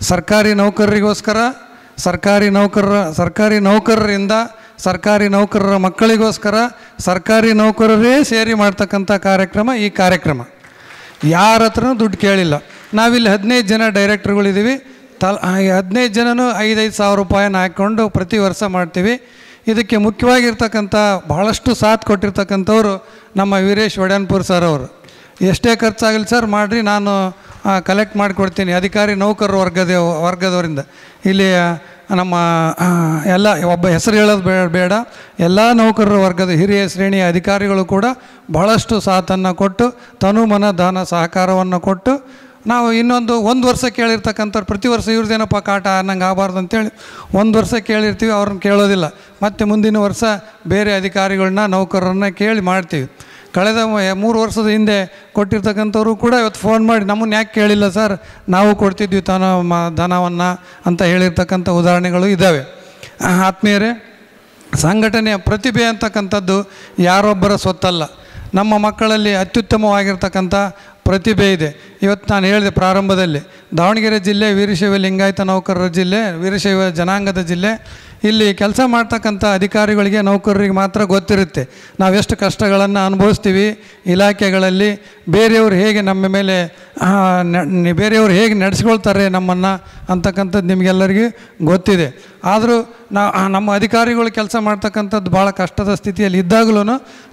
ಸರ್ಕಾರಿ ನೌಕರರಿಗೋಸ್ಕರ, ಸರ್ಕಾರಿ ನೌಕರರಿಂದ ಸರ್ಕಾರಿ ನೌಕರರ ಮಕ್ಕಳಿಗೋಸ್ಕರ, ಸರ್ಕಾರಿ ನೌಕರರೇ ಸೇರಿ ಮಾಡ್ತಕ್ಕಂಥ ಕಾರ್ಯಕ್ರಮ ಈ ಕಾರ್ಯಕ್ರಮ. ಯಾರ ಹತ್ರನೂ ದುಡ್ಡು ಕೇಳಿಲ್ಲ. ನಾವಿಲ್ಲಿ 15 ಜನ ಡೈರೆಕ್ಟ್ರುಗಳಿದ್ದೀವಿ. 15 ಜನನೂ 5,5 ಸಾವಿರ ರೂಪಾಯಿನ ಹಾಕ್ಕೊಂಡು ಪ್ರತಿ ವರ್ಷ ಮಾಡ್ತೀವಿ. ಇದಕ್ಕೆ ಮುಖ್ಯವಾಗಿರ್ತಕ್ಕಂಥ ಭಾಳಷ್ಟು ಸಾಥ್ ಕೊಟ್ಟಿರ್ತಕ್ಕಂಥವ್ರು ನಮ್ಮ ವೀರೇಶ್ ಒಡ್ಯಾನ್ಪುರ್ ಸರ್ ಅವರು. ಎಷ್ಟೇ ಖರ್ಚಾಗಲಿ ಸರ್ ಮಾಡಿರಿ, ನಾನು ಕಲೆಕ್ಟ್ ಮಾಡಿಕೊಡ್ತೀನಿ ಅಧಿಕಾರಿ ನೌಕರರ ವರ್ಗದವರಿಂದ. ಇಲ್ಲಿ ನಮ್ಮ ಎಲ್ಲ ಒಬ್ಬ ಹೆಸರು ಹೇಳೋದು ಬೇಡ, ಎಲ್ಲ ನೌಕರರ ವರ್ಗದ ಹಿರಿಯ ಶ್ರೇಣಿಯ ಅಧಿಕಾರಿಗಳು ಕೂಡ ಭಾಳಷ್ಟು ಸಾಥನ್ನು ಕೊಟ್ಟು ತನು ಮನ ದಾನ ಸಹಕಾರವನ್ನು ಕೊಟ್ಟು ನಾವು ಒಂದು ವರ್ಷ ಕೇಳಿರ್ತಕ್ಕಂಥವ್ರು ಪ್ರತಿ ವರ್ಷ ಇವ್ರದ್ದೇನಪ್ಪ ಕಾಟ ಅನ್ನಂಗೆ ಆಗಬಾರ್ದು ಅಂತೇಳಿ 1 ವರ್ಷ ಕೇಳಿರ್ತೀವಿ, ಅವ್ರನ್ನ ಕೇಳೋದಿಲ್ಲ. ಮತ್ತು ಮುಂದಿನ ವರ್ಷ ಬೇರೆ ಅಧಿಕಾರಿಗಳನ್ನ ನೌಕರರನ್ನ ಕೇಳಿ ಮಾಡ್ತೀವಿ. ಕಳೆದ 3 ವರ್ಷದ ಹಿಂದೆ ಕೊಟ್ಟಿರ್ತಕ್ಕಂಥವ್ರು ಕೂಡ ಇವತ್ತು ಫೋನ್ ಮಾಡಿ ನಮ್ಮನ್ನು ಯಾಕೆ ಕೇಳಿಲ್ಲ ಸರ್, ನಾವು ಕೊಡ್ತಿದ್ವಿ ಧನವನ್ನು ಅಂತ ಹೇಳಿರ್ತಕ್ಕಂಥ ಉದಾಹರಣೆಗಳು ಇದ್ದಾವೆ. ಆತ್ಮೀಯರೇ, ಸಂಘಟನೆಯ ಪ್ರತಿಭೆ ಅಂತಕ್ಕಂಥದ್ದು ಯಾರೊಬ್ಬರ ಸ್ವತ್ತಲ್ಲ. ನಮ್ಮ ಮಕ್ಕಳಲ್ಲಿ ಅತ್ಯುತ್ತಮವಾಗಿರ್ತಕ್ಕಂಥ ಪ್ರತಿಭೆ ಇದೆ. ಇವತ್ತು ನಾನು ಹೇಳಿದೆ ಪ್ರಾರಂಭದಲ್ಲಿ, ದಾವಣಗೆರೆ ಜಿಲ್ಲೆ ವೀರಶೈವ ಲಿಂಗಾಯತ ನೌಕರರ ಜಿಲ್ಲೆ, ವೀರಶೈವ ಜನಾಂಗದ ಜಿಲ್ಲೆ. ಇಲ್ಲಿ ಕೆಲಸ ಮಾಡ್ತಕ್ಕಂಥ ಅಧಿಕಾರಿಗಳಿಗೆ ನೌಕರರಿಗೆ ಮಾತ್ರ ಗೊತ್ತಿರುತ್ತೆ ನಾವೆಷ್ಟು ಕಷ್ಟಗಳನ್ನು ಅನುಭವಿಸ್ತೀವಿ ಇಲಾಖೆಗಳಲ್ಲಿ. ಬೇರೆಯವರು ಹೇಗೆ ನಮ್ಮ ಮೇಲೆ ಬೇರೆಯವರು ಹೇಗೆ ನಡೆಸ್ಕೊಳ್ತಾರೆ ನಮ್ಮನ್ನು ಅಂತಕ್ಕಂಥದ್ದು ನಿಮಗೆಲ್ಲರಿಗೂ ಗೊತ್ತಿದೆ. ಆದರೂ ನಮ್ಮ ಅಧಿಕಾರಿಗಳು ಕೆಲಸ ಮಾಡ್ತಕ್ಕಂಥದ್ದು ಭಾಳ ಕಷ್ಟದ ಸ್ಥಿತಿಯಲ್ಲಿ ಇದ್ದಾಗಲೂ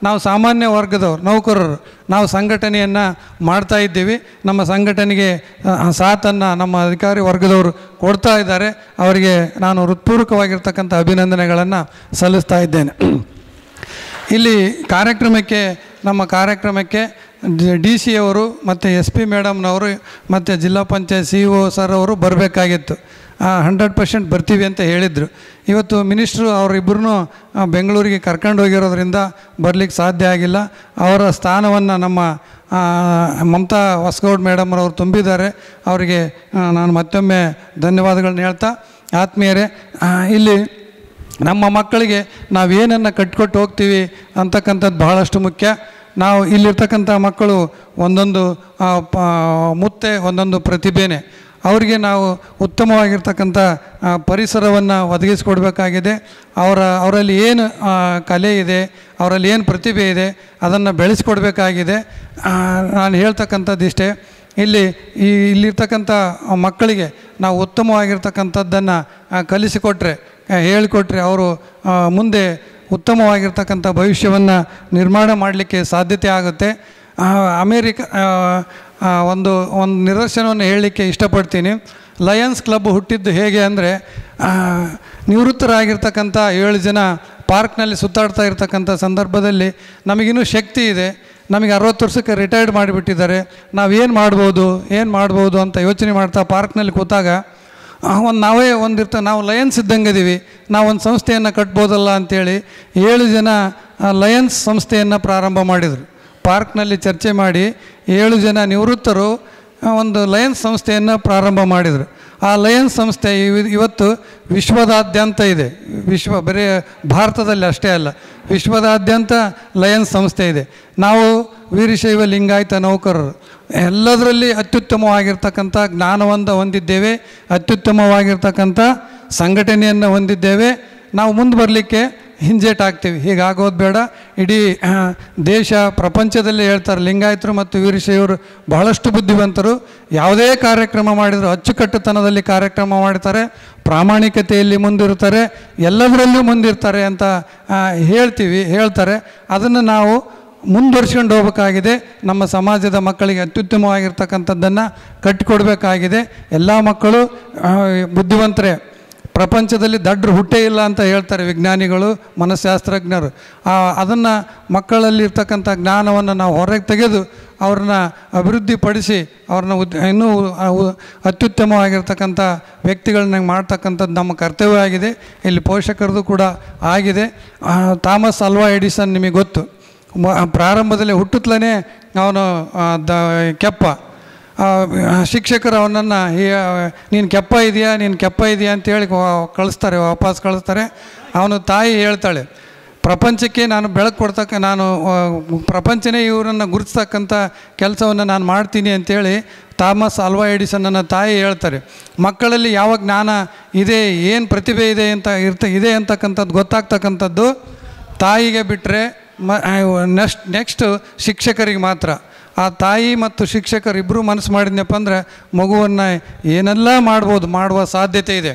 ನಾವು ಸಾಮಾನ್ಯ ವರ್ಗದವರು ನೌಕರರು ನಾವು ಸಂಘಟನೆಯನ್ನು ಮಾಡ್ತಾ ಇದ್ದೀವಿ. ನಮ್ಮ ಸಂಘಟನೆಗೆ ಸಾಥನ್ನು ನಮ್ಮ ಅಧಿಕಾರಿ ವರ್ಗದವರು ಕೊಡ್ತಾ ಇದ್ದಾರೆ. ಅವರಿಗೆ ನಾನು ಹೃತ್ಪೂರ್ವಕವಾಗಿರ್ತಕ್ಕಂಥ ಅಭಿನಂದನೆಗಳನ್ನು ಸಲ್ಲಿಸ್ತಾ ಇದ್ದೇನೆ. ಇಲ್ಲಿ ನಮ್ಮ ಕಾರ್ಯಕ್ರಮಕ್ಕೆ DC ಅವರು ಮತ್ತು SP ಮೇಡಮ್ನವರು ಮತ್ತು ಜಿಲ್ಲಾ ಪಂಚಾಯತ್ CO ಸರ್ ಅವರು ಬರಬೇಕಾಗಿತ್ತು. 100% ಬರ್ತೀವಿ ಅಂತ ಹೇಳಿದರು. ಇವತ್ತು ಮಿನಿಸ್ಟ್ರು ಅವರಿಬ್ಬರೂ ಬೆಂಗಳೂರಿಗೆ ಕರ್ಕೊಂಡು ಹೋಗಿರೋದ್ರಿಂದ ಬರಲಿಕ್ಕೆ ಸಾಧ್ಯ ಆಗಿಲ್ಲ. ಅವರ ಸ್ಥಾನವನ್ನು ನಮ್ಮ ಮಮತಾ ಹೊಸಗೌಡ ಮೇಡಮ್ರವರು ತುಂಬಿದ್ದಾರೆ. ಅವರಿಗೆ ನಾನು ಮತ್ತೊಮ್ಮೆ ಧನ್ಯವಾದಗಳನ್ನ ಹೇಳ್ತಾ, ಆತ್ಮೀಯರೇ, ಇಲ್ಲಿ ನಮ್ಮ ಮಕ್ಕಳಿಗೆ ನಾವೇನನ್ನು ಕಟ್ಕೊಟ್ಟು ಹೋಗ್ತೀವಿ ಅಂತಕ್ಕಂಥದ್ದು ಬಹಳಷ್ಟು ಮುಖ್ಯ. ನಾವು ಇಲ್ಲಿರ್ತಕ್ಕಂಥ ಮಕ್ಕಳು ಒಂದೊಂದು ಮುತ್ತೆ, ಒಂದೊಂದು ಪ್ರತಿಭೆನೇ. ಅವರಿಗೆ ನಾವು ಉತ್ತಮವಾಗಿರ್ತಕ್ಕಂಥ ಪರಿಸರವನ್ನು ಒದಗಿಸಿಕೊಡ್ಬೇಕಾಗಿದೆ. ಅವರಲ್ಲಿ ಏನು ಕಲೆ ಇದೆ, ಅವರಲ್ಲಿ ಏನು ಪ್ರತಿಭೆ ಇದೆ, ಅದನ್ನು ಬೆಳೆಸ್ಕೊಡ್ಬೇಕಾಗಿದೆ. ನಾನು ಹೇಳ್ತಕ್ಕಂಥದ್ದು ಇಷ್ಟೇ, ಇಲ್ಲಿರ್ತಕ್ಕಂಥ ಮಕ್ಕಳಿಗೆ ನಾವು ಉತ್ತಮವಾಗಿರ್ತಕ್ಕಂಥದ್ದನ್ನು ಕಲಿಸಿಕೊಟ್ರೆ, ಹೇಳಿಕೊಟ್ರೆ ಅವರು ಮುಂದೆ ಉತ್ತಮವಾಗಿರ್ತಕ್ಕಂಥ ಭವಿಷ್ಯವನ್ನು ನಿರ್ಮಾಣ ಮಾಡಲಿಕ್ಕೆ ಸಾಧ್ಯತೆ ಆಗುತ್ತೆ. ಒಂದು ನಿದರ್ಶನವನ್ನು ಹೇಳಲಿಕ್ಕೆ ಇಷ್ಟಪಡ್ತೀನಿ. ಲಯನ್ಸ್ ಕ್ಲಬ್ ಹುಟ್ಟಿದ್ದು ಹೇಗೆ ಅಂದರೆ, ನಿವೃತ್ತರಾಗಿರ್ತಕ್ಕಂಥ 7 ಜನ ಪಾರ್ಕ್ನಲ್ಲಿ ಸುತ್ತಾಡ್ತಾ ಇರ್ತಕ್ಕಂಥ ಸಂದರ್ಭದಲ್ಲಿ ನಮಗಿನ್ನೂ ಶಕ್ತಿ ಇದೆ, ನಮಗೆ 60 ವರ್ಷಕ್ಕೆ ರಿಟೈರ್ಡ್ ಮಾಡಿಬಿಟ್ಟಿದ್ದಾರೆ, ನಾವೇನು ಮಾಡ್ಬೋದು ಅಂತ ಯೋಚನೆ ಮಾಡ್ತಾ ಪಾರ್ಕ್ನಲ್ಲಿ ಕೂತಾಗ ನಾವು ಲಯನ್ಸ್ ಇದ್ದಂಗೆ ಇದೀವಿ, ನಾವೊಂದು ಸಂಸ್ಥೆಯನ್ನು ಕಟ್ಬೋದಲ್ಲ ಅಂಥೇಳಿ 7 ಜನ ಲಯನ್ಸ್ ಸಂಸ್ಥೆಯನ್ನು ಪ್ರಾರಂಭ ಮಾಡಿದರು. ಪಾರ್ಕ್ನಲ್ಲಿ ಚರ್ಚೆ ಮಾಡಿ 7 ಜನ ನಿವೃತ್ತರು ಒಂದು ಲಯನ್ಸ್ ಸಂಸ್ಥೆಯನ್ನು ಪ್ರಾರಂಭ ಮಾಡಿದರು. ಆ ಲಯನ್ಸ್ ಸಂಸ್ಥೆ ಇವತ್ತು ವಿಶ್ವದಾದ್ಯಂತ ಇದೆ. ಬರೀ ಭಾರತದಲ್ಲಿ ಅಷ್ಟೇ ಅಲ್ಲ, ವಿಶ್ವದಾದ್ಯಂತ ಲಯನ್ಸ್ ಸಂಸ್ಥೆ ಇದೆ. ನಾವು ವೀರಶೈವ ಲಿಂಗಾಯತ ನೌಕರರು ಎಲ್ಲದರಲ್ಲಿ ಅತ್ಯುತ್ತಮವಾಗಿರ್ತಕ್ಕಂಥ ಜ್ಞಾನವನ್ನು ಹೊಂದಿದ್ದೇವೆ, ಅತ್ಯುತ್ತಮವಾಗಿರ್ತಕ್ಕಂಥ ಸಂಘಟನೆಯನ್ನು ಹೊಂದಿದ್ದೇವೆ. ನಾವು ಮುಂದೆ ಬರಲಿಕ್ಕೆ ಹಿಂಜೇಟಾಗ್ತೀವಿ. ಹೀಗಾಗೋದು ಬೇಡ. ಇಡೀ ದೇಶ ಪ್ರಪಂಚದಲ್ಲಿ ಹೇಳ್ತಾರೆ, ಲಿಂಗಾಯತರು ಮತ್ತು ವೀರಶೈವರು ಬಹಳಷ್ಟು ಬುದ್ಧಿವಂತರು. ಯಾವುದೇ ಕಾರ್ಯಕ್ರಮ ಮಾಡಿದರೂ ಅಚ್ಚುಕಟ್ಟುತನದಲ್ಲಿ ಕಾರ್ಯಕ್ರಮ ಮಾಡ್ತಾರೆ, ಪ್ರಾಮಾಣಿಕತೆಯಲ್ಲಿ ಮುಂದಿರ್ತಾರೆ, ಎಲ್ಲದರಲ್ಲೂ ಮುಂದಿರ್ತಾರೆ ಅಂತ ಹೇಳ್ತಾರೆ. ಅದನ್ನು ನಾವು ಮುಂದುವರ್ಸ್ಕೊಂಡು ಹೋಗಬೇಕಾಗಿದೆ. ನಮ್ಮ ಸಮಾಜದ ಮಕ್ಕಳಿಗೆ ಅತ್ಯುತ್ತಮವಾಗಿರ್ತಕ್ಕಂಥದ್ದನ್ನು ಕಟ್ಟಿಕೊಡ್ಬೇಕಾಗಿದೆ. ಎಲ್ಲ ಮಕ್ಕಳು ಬುದ್ಧಿವಂತರೇ. ಪ್ರಪಂಚದಲ್ಲಿ ದಡ್ಡರು ಹುಟ್ಟೇ ಇಲ್ಲ ಅಂತ ಹೇಳ್ತಾರೆ ವಿಜ್ಞಾನಿಗಳು, ಮನಃಶಾಸ್ತ್ರಜ್ಞರು. ಅದನ್ನು ಮಕ್ಕಳಲ್ಲಿರ್ತಕ್ಕಂಥ ಜ್ಞಾನವನ್ನು ನಾವು ಹೊರಗೆ ತೆಗೆದು ಅವ್ರನ್ನ ಅಭಿವೃದ್ಧಿಪಡಿಸಿ ಅವ್ರನ್ನ ಇನ್ನೂ ಅತ್ಯುತ್ತಮವಾಗಿರ್ತಕ್ಕಂಥ ವ್ಯಕ್ತಿಗಳನ್ನ ಮಾಡ್ತಕ್ಕಂಥದ್ದು ನಮ್ಮ ಕರ್ತವ್ಯ ಆಗಿದೆ. ಇಲ್ಲಿ ಪೋಷಕರದು ಕೂಡ ಆಗಿದೆ. ಥಾಮಸ್ ಅಲ್ವಾ ಎಡಿಸನ್ ನಿಮಗೆ ಗೊತ್ತು, ಪ್ರಾರಂಭದಲ್ಲಿ ಹುಟ್ಟುತ್ತಲೇ ಅವನು ಕೆಪ್ಪ. ಶಿಕ್ಷಕರು ಅವನನ್ನು ನೀನು ಕೆಪ್ಪ ಇದೆಯಾ ಅಂತೇಳಿ ವಾಪಸ್ ಕಳಿಸ್ತಾರೆ. ಅವನು ತಾಯಿ ಹೇಳ್ತಾಳೆ, ಪ್ರಪಂಚಕ್ಕೆ ನಾನು ಬೆಳಕು ಪ್ರಪಂಚನೇ ಇವರನ್ನು ಗುರುತಿಸ್ತಕ್ಕಂಥ ಕೆಲಸವನ್ನು ನಾನು ಮಾಡ್ತೀನಿ ಅಂತೇಳಿ ಥಾಮಸ್ ಆಲ್ವಾ ಎಡಿಸನ್ ನನ್ನ ತಾಯಿ ಹೇಳ್ತಾರೆ. ಮಕ್ಕಳಲ್ಲಿ ಯಾವ ಜ್ಞಾನ ಇದೆ, ಏನು ಪ್ರತಿಭೆ ಇದೆ ಇದೆ ಅಂತಕ್ಕಂಥದ್ದು ಗೊತ್ತಾಗ್ತಕ್ಕಂಥದ್ದು ತಾಯಿಗೆ ಬಿಟ್ಟರೆ ನೆಕ್ಸ್ಟ್ ಶಿಕ್ಷಕರಿಗೆ ಮಾತ್ರ. ಆ ತಾಯಿ ಮತ್ತು ಶಿಕ್ಷಕರು ಇಬ್ಬರು ಮನಸ್ಸು ಮಾಡಿದ್ನಪ್ಪ ಅಂದರೆ ಮಗುವನ್ನು ಏನೆಲ್ಲ ಮಾಡುವ ಸಾಧ್ಯತೆ ಇದೆ.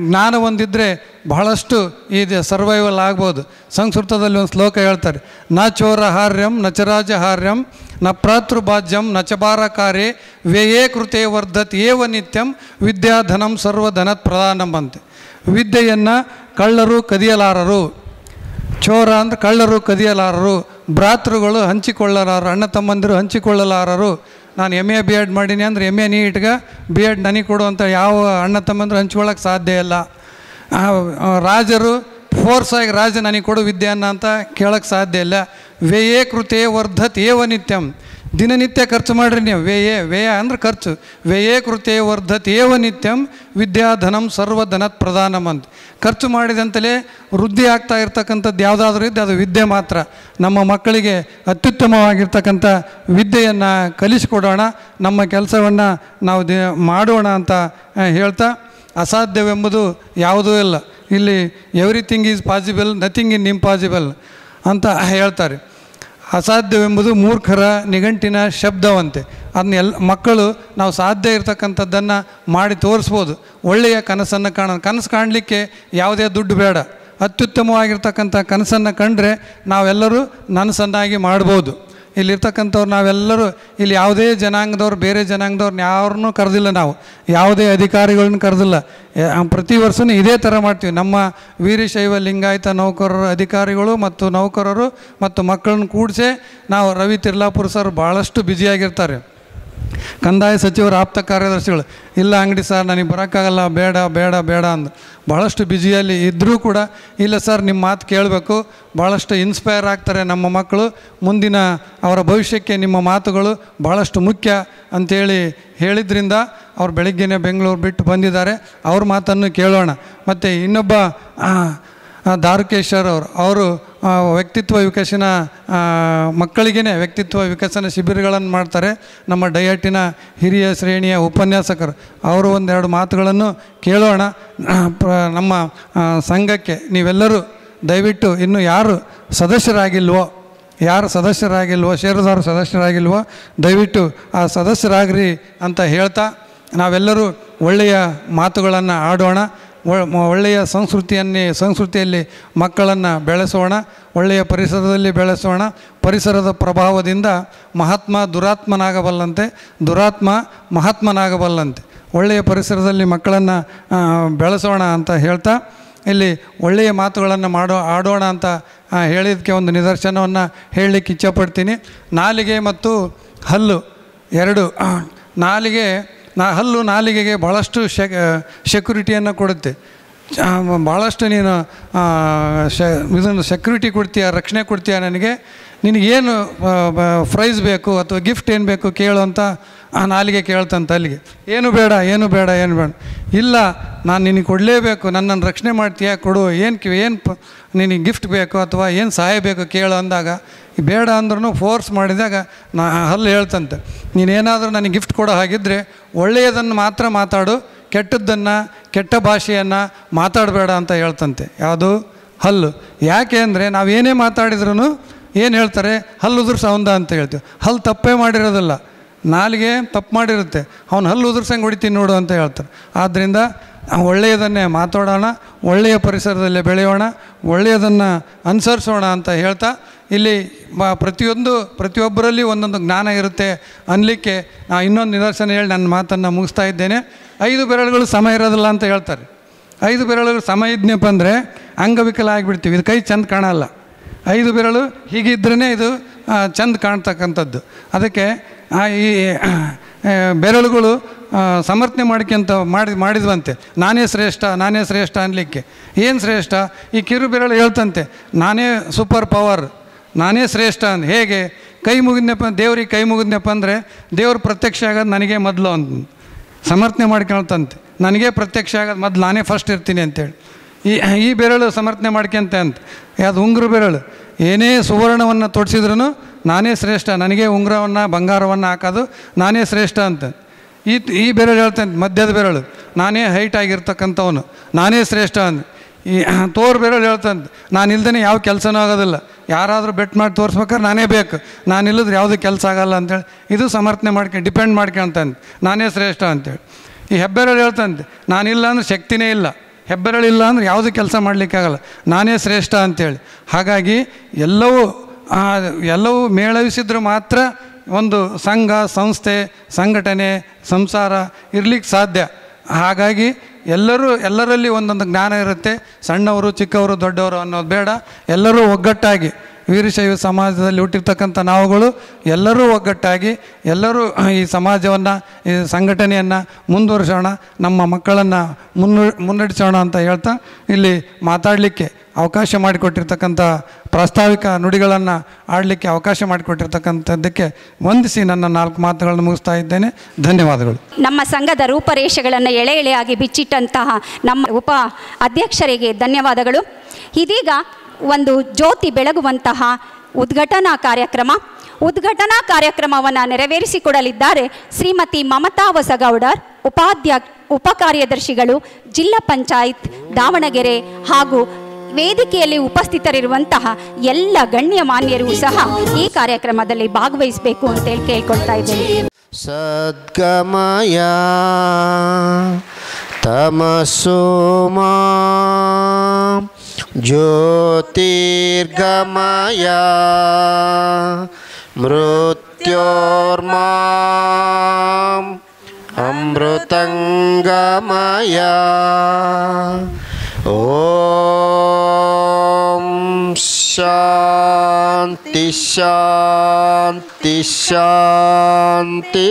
ಜ್ಞಾನ ಒಂದಿದ್ದರೆ ಬಹಳಷ್ಟು ಇದೆ, ಸರ್ವೈವಲ್ ಆಗ್ಬೋದು. ಸಂಸ್ಕೃತದಲ್ಲಿ ಒಂದು ಶ್ಲೋಕ ಹೇಳ್ತಾರೆ, ನ ಚೋರಹಾರ್ಯಂ ನ ಚರಾಜಹಾರ್ಯಂ ನ ಪ್ರಾತೃಭಾಜ್ಯಂ ನ ಚಬಾರಕಾರೇ ವ್ಯಯೇ ಕೃತೆ ವರ್ಧತ್ ಏವ ನಿತ್ಯಂ ವಿದ್ಯಾಧನಂ ಸರ್ವಧನತ್ ಪ್ರಧಾನಂ ಅಂತೆ. ವಿದ್ಯೆಯನ್ನು ಕಳ್ಳರು ಕದಿಯಲಾರರು, ಚೋರ ಅಂದರೆ ಕಳ್ಳರು ಕದಿಯಲಾರರು, ಭ್ರಾತೃಗಳು ಹಂಚಿಕೊಳ್ಳಲಾರರು, ಅಣ್ಣ ತಮ್ಮಂದಿರು ಹಂಚಿಕೊಳ್ಳಲಾರರು. ನಾನು MA B.Ed ಮಾಡೀನಿ ಅಂದರೆ MA ನೀಟ್ಗೆ B.Ed ನನಗೆ ಕೊಡುವಂಥ ಯಾವ ಅಣ್ಣ ತಮ್ಮಂದರು ಹಂಚ್ಕೊಳ್ಳೋಕೆ ಸಾಧ್ಯ ಇಲ್ಲ. ರಾಜರು ಫೋರ್ಸಾಗಿ ರಾಜ ನನಗೆ ಕೊಡು ವಿದ್ಯೆಯನ್ನು ಅಂತ ಕೇಳೋಕ್ಕೆ ಸಾಧ್ಯ ಇಲ್ಲ. ವ್ಯಯೇ ಕೃತೆ ವರ್ಧತ್ ಏವ ನಿತ್ಯಂ, ದಿನನಿತ್ಯ ಖರ್ಚು ಮಾಡಿರಿ ನೀವು. ವ್ಯಯ ಅಂದ್ರೆ ಖರ್ಚು. ವ್ಯಯೇ ಕೃತೆ ವರ್ಧತ್ ಏವ ನಿತ್ಯಂ ವಿದ್ಯಾಧನಂ ಸರ್ವಧನತ್ ಪ್ರಧಾನಂ ಅಂತ. ಖರ್ಚು ಮಾಡಿದಂತಲೇ ವೃದ್ಧಿ ಆಗ್ತಾ ಇರ್ತಕ್ಕಂಥದ್ದು ಯಾವುದಾದ್ರೂ ಇದ್ದು ಅದು ವಿದ್ಯೆ ಮಾತ್ರ. ನಮ್ಮ ಮಕ್ಕಳಿಗೆ ಅತ್ಯುತ್ತಮವಾಗಿರ್ತಕ್ಕಂಥ ವಿದ್ಯೆಯನ್ನು ಕಲಿಸಿಕೊಡೋಣ, ನಮ್ಮ ಕೆಲಸವನ್ನು ನಾವು ಮಾಡೋಣ ಅಂತ ಹೇಳ್ತಾ, ಅಸಾಧ್ಯವೆಂಬುದು ಯಾವುದೂ ಇಲ್ಲ. ಇಲ್ಲಿ everything is possible, nothing in impossible ಅಂತ ಹೇಳ್ತಾರೆ. ಅಸಾಧ್ಯವೆಂಬುದು ಮೂರ್ಖರ ನಿಘಂಟಿನ ಶಬ್ದವಂತೆ. ಅದನ್ನ ಮಕ್ಕಳು ನಾವು ಸಾಧ್ಯ ಇರತಕ್ಕಂಥದ್ದನ್ನು ಮಾಡಿ ತೋರಿಸ್ಬೋದು. ಒಳ್ಳೆಯ ಕನಸನ್ನು ಕನಸು ಕಾಣಲಿಕ್ಕೆ ಯಾವುದೇ ದುಡ್ಡು ಬೇಡ. ಅತ್ಯುತ್ತಮವಾಗಿರ್ತಕ್ಕಂಥ ಕನಸನ್ನು ಕಂಡ್ರೆ ನಾವೆಲ್ಲರೂ ನನಸನ್ನಾಗಿ ಮಾಡ್ಬೋದು. ಇಲ್ಲಿರ್ತಕ್ಕಂಥವ್ರು ನಾವೆಲ್ಲರೂ ಇಲ್ಲಿ ಯಾವುದೇ ಜನಾಂಗದವ್ರು ಬೇರೆ ಜನಾಂಗದವ್ರನ್ನ ಯಾರನ್ನೂ ಕರೆದಿಲ್ಲ, ನಾವು ಯಾವುದೇ ಅಧಿಕಾರಿಗಳನ್ನ ಕರೆದಿಲ್ಲ. ಪ್ರತಿ ವರ್ಷವೂ ಇದೇ ಥರ ಮಾಡ್ತೀವಿ. ನಮ್ಮ ವೀರಶೈವ ಲಿಂಗಾಯತ ನೌಕರರ ಅಧಿಕಾರಿಗಳು ಮತ್ತು ನೌಕರರು ಮತ್ತು ಮಕ್ಕಳನ್ನ ಕೂಡಿಸೇ ನಾವು ರವಿ ತಿರ್ಲಾಪುರ ಸರ್ ಭಾಳಷ್ಟು ಬ್ಯುಸಿಯಾಗಿರ್ತಾರೆ. ಕಂದಾಯ ಸಚಿವರ ಆಪ್ತ ಕಾರ್ಯದರ್ಶಿಗಳು, ಇಲ್ಲ ಅಂಗಡಿ ಸರ್ ನನಗೆ ಬರೋಕ್ಕಾಗಲ್ಲ, ಬೇಡ ಬೇಡ ಬೇಡ ಅಂದು ಭಾಳಷ್ಟು ಬ್ಯುಸಿಯಲ್ಲಿ ಇದ್ದರೂ ಕೂಡ, ಇಲ್ಲ ಸರ್ ನಿಮ್ಮ ಮಾತು ಕೇಳಬೇಕು, ಭಾಳಷ್ಟು ಇನ್ಸ್ಪೈರ್ ಆಗ್ತಾರೆ ನಮ್ಮ ಮಕ್ಕಳು, ಮುಂದಿನ ಅವರ ಭವಿಷ್ಯಕ್ಕೆ ನಿಮ್ಮ ಮಾತುಗಳು ಭಾಳಷ್ಟು ಮುಖ್ಯ ಅಂಥೇಳಿ ಹೇಳಿದ್ರಿಂದ ಅವ್ರು ಬೆಳಗ್ಗೆನೇ ಬೆಂಗಳೂರು ಬಿಟ್ಟು ಬಂದಿದ್ದಾರೆ. ಅವ್ರ ಮಾತನ್ನು ಕೇಳೋಣ. ಮತ್ತು ಇನ್ನೊಬ್ಬ ದಾರುಕೇಶ್ವರ್ ಅವರು ವ್ಯಕ್ತಿತ್ವ ವಿಕಸನ ಮಕ್ಕಳಿಗೇ ವ್ಯಕ್ತಿತ್ವ ವಿಕಸನ ಶಿಬಿರಗಳನ್ನು ಮಾಡ್ತಾರೆ. ನಮ್ಮ ಡಯಟಿನ ಹಿರಿಯ ಶ್ರೇಣಿಯ ಉಪನ್ಯಾಸಕರು, ಅವರು ಒಂದೆರಡು ಮಾತುಗಳನ್ನು ಕೇಳೋಣ. ನಮ್ಮ ಸಂಘಕ್ಕೆ ನೀವೆಲ್ಲರೂ ದಯವಿಟ್ಟು ಇನ್ನು ಯಾರು ಸದಸ್ಯರಾಗಿಲ್ವೋ ಷೇರುದಾರ ಸದಸ್ಯರಾಗಿಲ್ವೋ ದಯವಿಟ್ಟು ಆ ಸದಸ್ಯರಾಗ್ರಿ ಅಂತ ಹೇಳ್ತಾ, ನಾವೆಲ್ಲರೂ ಒಳ್ಳೆಯ ಮಾತುಗಳನ್ನು ಆಡೋಣ. ಒಳ್ಳೆಯ ಸಂಸ್ಕೃತಿಯಲ್ಲಿ ಮಕ್ಕಳನ್ನು ಬೆಳೆಸೋಣ, ಒಳ್ಳೆಯ ಪರಿಸರದಲ್ಲಿ ಬೆಳೆಸೋಣ. ಪರಿಸರದ ಪ್ರಭಾವದಿಂದ ಮಹಾತ್ಮ ದುರಾತ್ಮನಾಗಬಲ್ಲಂತೆ, ದುರಾತ್ಮ ಮಹಾತ್ಮನಾಗಬಲ್ಲಂತೆ. ಒಳ್ಳೆಯ ಪರಿಸರದಲ್ಲಿ ಮಕ್ಕಳನ್ನು ಬೆಳೆಸೋಣ ಅಂತ ಹೇಳ್ತಾ, ಇಲ್ಲಿ ಒಳ್ಳೆಯ ಮಾತುಗಳನ್ನು ಆಡೋಣ ಅಂತ ಹೇಳಿದ್ದಕ್ಕೆ ಒಂದು ನಿದರ್ಶನವನ್ನು ಹೇಳಲಿಕ್ಕೆ ಇಚ್ಛಪಡ್ತೀನಿ. ನಾಲಿಗೆ ಮತ್ತು ಹಲ್ಲು ಎರಡು. ಹಲ್ಲು ನಾಲಿಗೆಗೆ ಭಾಳಷ್ಟು ಸೆಕ್ಯೂರಿಟಿಯನ್ನು ಕೊಡುತ್ತೆ. ಭಾಳಷ್ಟು ನೀನು ಇದನ್ನು ಸೆಕ್ಯೂರಿಟಿ ಕೊಡ್ತೀಯ, ರಕ್ಷಣೆ ಕೊಡ್ತೀಯ, ನಿನಗೇನು ಪ್ರೈಸ್ ಬೇಕು ಅಥವಾ ಗಿಫ್ಟ್ ಏನು ಬೇಕು ಕೇಳು ಅಂತ ನಾಲಿಗೆ ಕೇಳ್ತಂತ. ಅಲ್ಲಿಗೆ ಏನು ಬೇಡ ಇಲ್ಲ, ನಾನು ನಿನಗೆ ಕೊಡಲೇಬೇಕು, ನನ್ನನ್ನು ರಕ್ಷಣೆ ಮಾಡ್ತೀಯ, ಕೊಡು, ಏನು ನಿನಗೆ ಗಿಫ್ಟ್ ಬೇಕು ಅಥವಾ ಏನು ಸಹಾಯ ಬೇಕು ಕೇಳು ಅಂದಾಗ, ಬೇಡ ಅಂದ್ರೂ ಫೋರ್ಸ್ ಮಾಡಿದಾಗ ಹಲ್ಲು ಹೇಳ್ತಂತೆ, ನೀನೇನಾದರೂ ನನಗೆ ಗಿಫ್ಟ್ ಕೊಡೋ ಹಾಗಿದ್ದರೆ ಒಳ್ಳೆಯದನ್ನು ಮಾತ್ರ ಮಾತಾಡು, ಕೆಟ್ಟ ಭಾಷೆಯನ್ನು ಮಾತಾಡಬೇಡ ಅಂತ ಹೇಳ್ತಂತೆ. ಯಾವುದು? ಹಲ್ಲು. ಯಾಕೆ ಅಂದರೆ ನಾವೇನೇ ಮಾತಾಡಿದ್ರೂ ಏನು ಹೇಳ್ತಾರೆ, ಹಲ್ಲು ಉದುರ್ಸ ಅವಂದ ಅಂತ ಹೇಳ್ತೀವಿ. ಹಲ್ಲು ತಪ್ಪೇ ಮಾಡಿರೋದಿಲ್ಲ, ನಾಲಿಗೆ ತಪ್ಪು ಮಾಡಿರುತ್ತೆ, ಅವನು ಹಲ್ಲು ಉದುರ್ಸಂಗೆ ಹೊಡಿತೀನಿ ನೋಡು ಅಂತ ಹೇಳ್ತಾರೆ. ಆದ್ದರಿಂದ ಒಳ್ಳೆಯದನ್ನೇ ಮಾತಾಡೋಣ, ಒಳ್ಳೆಯ ಪರಿಸರದಲ್ಲಿ ಬೆಳೆಯೋಣ, ಒಳ್ಳೆಯದನ್ನು ಅನುಸರಿಸೋಣ ಅಂತ ಹೇಳ್ತಾ, ಇಲ್ಲಿ ಪ್ರತಿಯೊಬ್ಬರಲ್ಲಿ ಒಂದೊಂದು ಜ್ಞಾನ ಇರುತ್ತೆ ಅನ್ನಲಿಕ್ಕೆ ಇನ್ನೊಂದು ನಿದರ್ಶನ ಹೇಳಿ ನನ್ನ ಮಾತನ್ನು ಮುಗಿಸ್ತಾ ಇದ್ದೇನೆ. 5 ಬೆರಳುಗಳು ಸಮ ಇರೋದಿಲ್ಲ ಅಂತ ಹೇಳ್ತಾರೆ. 5 ಬೆರಳುಗಳು ಸಮ ಇದ್ನಪ್ಪ ಅಂದರೆ ಅಂಗವಿಕಲ ಆಗಿಬಿಡ್ತೀವಿ, ಇದು ಕೈ ಚೆಂದ ಕಾಣಲ್ಲ. 5 ಬೆರಳು ಹೀಗಿದ್ರೇ ಇದು ಚೆಂದ ಕಾಣ್ತಕ್ಕಂಥದ್ದು. ಅದಕ್ಕೆ ಈ ಬೆರಳುಗಳು ಸಮರ್ಥನೆ ಮಾಡಿದ್ವಂತೆ, ನಾನೇ ಶ್ರೇಷ್ಠ ಅನ್ನಲಿಕ್ಕೆ. ಏನು ಶ್ರೇಷ್ಠ? ಈ ಕಿರು ಬೆರಳು ಹೇಳ್ತಂತೆ, ನಾನೇ ಸೂಪರ್ ಪವರ್, ನಾನೇ ಶ್ರೇಷ್ಠ ಅಂತ. ಹೇಗೆ? ಕೈ ಮುಗಿದ್ನಪ್ಪ, ದೇವ್ರಿಗೆ ಕೈ ಮುಗಿದ್ನಪ್ಪ ಅಂದರೆ ದೇವ್ರು ಪ್ರತ್ಯಕ್ಷ ಆಗೋದು ನನಗೆ ಮೊದಲು ಅಂತ ಸಮರ್ಥನೆ ಮಾಡ್ಕೊಳ್ತಂತೆ. ನನಗೆ ಪ್ರತ್ಯಕ್ಷ ಆಗೋದು ಮೊದಲು, ನಾನೇ ಫಸ್ಟ್ ಇರ್ತೀನಿ ಅಂತೇಳಿ. ಈ ಬೆರಳು ಸಮರ್ಥನೆ ಮಾಡ್ಕೊಂತೆ ಅಂತ. ಅದು ಉಂಗುರ ಬೆರಳು. ಏನೇ ಸುವರ್ಣವನ್ನು ತೊಡಿಸಿದ್ರೂ ನಾನೇ ಶ್ರೇಷ್ಠ, ನನಗೆ ಉಂಗುರವನ್ನು ಬಂಗಾರವನ್ನು ಹಾಕೋದು ನಾನೇ ಶ್ರೇಷ್ಠ ಅಂತ. ಈ ಬೆರಳು ಹೇಳ್ತಾನೆ, ಮಧ್ಯದ ಬೆರಳು, ನಾನೇ ಹೈಟ್ ಆಗಿರ್ತಕ್ಕಂಥವನು, ನಾನೇ ಶ್ರೇಷ್ಠ ಅಂತ. ಈ ತೋರು ಬೆರಳು ಹೇಳ್ತಾನೆ, ನಾನು ಇಲ್ದೇ ಯಾವ ಕೆಲಸನೂ ಆಗೋದಿಲ್ಲ, ಯಾರಾದರೂ ಬೆಟ್ ಮಾಡಿ ತೋರಿಸ್ಬೇಕಾದ್ರೆ ನಾನೇ ಬೇಕು, ನಾನು ಇಲ್ಲದ್ರೆ ಯಾವುದೂ ಕೆಲಸ ಆಗಲ್ಲ ಅಂತೇಳಿ ಇದು ಸಮರ್ಥನೆ ಡಿಪೆಂಡ್ ಮಾಡ್ಕೊಂತಾನೆ, ನಾನೇ ಶ್ರೇಷ್ಠ ಅಂತೇಳಿ. ಈ ಹೆಬ್ಬೆರಳು ಹೇಳ್ತಾನೆ, ನಾನಿಲ್ಲ ಅಂದ್ರೆ ಶಕ್ತಿನೇ ಇಲ್ಲ, ಹೆಬ್ಬೆರಳಿಲ್ಲ ಅಂದ್ರೆ ಯಾವುದೂ ಕೆಲಸ ಮಾಡಲಿಕ್ಕಾಗಲ್ಲ, ನಾನೇ ಶ್ರೇಷ್ಠ ಅಂಥೇಳಿ. ಹಾಗಾಗಿ ಎಲ್ಲವೂ ಮೇಳವಿಸಿದ್ರೆ ಮಾತ್ರ ಒಂದು ಸಂಘ, ಸಂಸ್ಥೆ, ಸಂಘಟನೆ, ಸಂಸಾರ ಇರ್ಲಿಕ್ಕೆ ಸಾಧ್ಯ. ಹಾಗಾಗಿ ಎಲ್ಲರಲ್ಲಿ ಒಂದೊಂದು ಜ್ಞಾನ ಇರುತ್ತೆ. ಸಣ್ಣವರು, ಚಿಕ್ಕವರು, ದೊಡ್ಡವರು ಅನ್ನೋದು ಬೇಡ. ಎಲ್ಲರೂ ಒಗ್ಗಟ್ಟಾಗಿ, ವೀರಶೈವ ಸಮಾಜದಲ್ಲಿ ಹುಟ್ಟಿರ್ತಕ್ಕಂಥ ನಾವುಗಳು ಎಲ್ಲರೂ ಒಗ್ಗಟ್ಟಾಗಿ ಎಲ್ಲರೂ ಈ ಸಮಾಜವನ್ನು, ಈ ಸಂಘಟನೆಯನ್ನು ಮುಂದುವರಿಸೋಣ, ನಮ್ಮ ಮಕ್ಕಳನ್ನು ಮುನ್ನಡೆಸೋಣ ಅಂತ ಹೇಳ್ತಾ ಇಲ್ಲಿ ಮಾತಾಡಲಿಕ್ಕೆ ಅವಕಾಶ ಮಾಡಿಕೊಟ್ಟಿರ್ತಕ್ಕಂಥ ಪ್ರಾಸ್ತಾವಿಕ ನುಡಿಗಳನ್ನು ಆಡಲಿಕ್ಕೆ ಅವಕಾಶ ಮಾಡಿಕೊಟ್ಟಿರ್ತಕ್ಕಂಥದ್ದಕ್ಕೆ ವಂದಿಸಿ ನನ್ನ 4 ಮಾತುಗಳನ್ನು ಮುಗಿಸ್ತಾ ಇದ್ದೇನೆ. ಧನ್ಯವಾದಗಳು.
ನಮ್ಮ ಸಂಘದ ರೂಪರೇಷೆಗಳನ್ನು ಎಳೆ ಎಳೆಯಾಗಿ ಬಿಚ್ಚಿಟ್ಟಂತಹ ನಮ್ಮ ಉಪ ಅಧ್ಯಕ್ಷರಿಗೆ ಧನ್ಯವಾದಗಳು. ಇದೀಗ ಒಂದು ಜ್ಯೋತಿ ಬೆಳಗುವಂತಹ ಉದ್ಘಾಟನಾ ಕಾರ್ಯಕ್ರಮವನ್ನು ನೆರವೇರಿಸಿಕೊಡಲಿದ್ದಾರೆ ಶ್ರೀಮತಿ ಮಮತಾ ಹೊಸಗೌಡರ್, ಉಪ ಕಾರ್ಯದರ್ಶಿಗಳು, ಜಿಲ್ಲಾ ಪಂಚಾಯತ್ ದಾವಣಗೆರೆ ಹಾಗೂ ವೇದಿಕೆಯಲ್ಲಿ ಉಪಸ್ಥಿತರಿರುವಂತಹ ಎಲ್ಲ ಗಣ್ಯಮಾನ್ಯರು ಸಹ ಈ ಕಾರ್ಯಕ್ರಮದಲ್ಲಿ ಭಾಗವಹಿಸಬೇಕು ಅಂತೇಳಿ ಕೇಳ್ಕೊಳ್ತಾ ಇದ್ದೇನೆ.
ಸದ್ಗಮಯ ತಮಸೋಮಾ ಜ್ಯೋತಿರ್ಗಮಯ ಮೃತ್ಯೋರ್ಮಾಂ ಅಮೃತಂಗಮಯ ಓಂ ಶಾಂತಿ ಶಾಂತಿ ಶಾಂತಿ.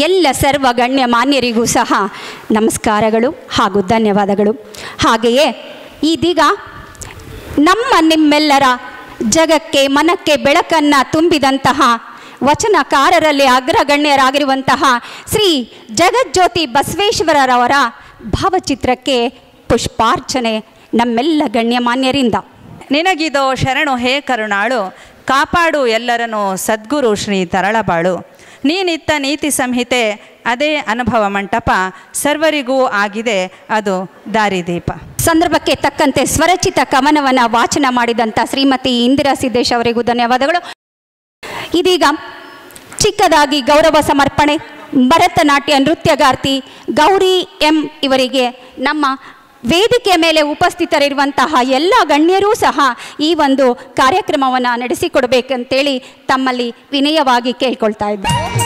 ಎಲ್ಲ ಸರ್ವ ಗಣ್ಯ ಮಾನ್ಯರಿಗೂ ಸಹ ನಮಸ್ಕಾರಗಳು ಹಾಗೂ ಧನ್ಯವಾದಗಳು. ಹಾಗೆಯೇ ಇದೀಗ ನಿಮ್ಮೆಲ್ಲರ ಜಗಕ್ಕೆ ಮನಕ್ಕೆ ಬೆಳಕನ್ನು ತುಂಬಿದಂತಹ ವಚನಕಾರರಲ್ಲಿ ಅಗ್ರಗಣ್ಯರಾಗಿರುವಂತಹ ಶ್ರೀ ಜಗಜ್ಯೋತಿ ಬಸವೇಶ್ವರರವರ ಭಾವಚಿತ್ರಕ್ಕೆ ಪುಷ್ಪಾರ್ಚನೆ ನಮ್ಮೆಲ್ಲ ಗಣ್ಯಮಾನ್ಯರಿಂದ.
ನಿನಗಿದೋ ಶರಣು ಹೇ ಕರುಣಾಳು, ಕಾಪಾಡು ಎಲ್ಲರನ್ನು ಸದ್ಗುರು ಶ್ರೀ ತರಳಬಾಳು. ನೀನಿತ್ತ ನೀತಿ ಸಂಹಿತೆ ಅದೇ ಅನುಭವ ಮಂಟಪ, ಸರ್ವರಿಗೂ ಆಗಿದೆ ಅದು ದಾರಿದೀಪ.
ಸಂದರ್ಭಕ್ಕೆ ತಕ್ಕಂತೆ ಸ್ವರಚಿತ ಕವನವನ್ನು ವಾಚನ ಮಾಡಿದಂಥ ಶ್ರೀಮತಿ ಇಂದಿರಾ ಸಿದ್ದೇಶ್ ಅವರಿಗೂ ಧನ್ಯವಾದಗಳು. ಇದೀಗ ಚಿಕ್ಕದಾಗಿ ಗೌರವ ಸಮರ್ಪಣೆ. ಭರತನಾಟ್ಯ ನೃತ್ಯಗಾರ್ತಿ ಗೌರಿ ಎಂ ಇವರಿಗೆ ನಮ್ಮ ವೇದಿಕೆಯ ಮೇಲೆ ಉಪಸ್ಥಿತರಿರುವಂತಹ ಎಲ್ಲ ಗಣ್ಯರೂ ಸಹ ಈ ಒಂದು ಕಾರ್ಯಕ್ರಮವನ್ನು ನಡೆಸಿಕೊಡ್ಬೇಕಂತೇಳಿ ತಮ್ಮಲ್ಲಿ ವಿನಯವಾಗಿ ಕೇಳ್ಕೊಳ್ತಾ ಇದ್ದಾರೆ.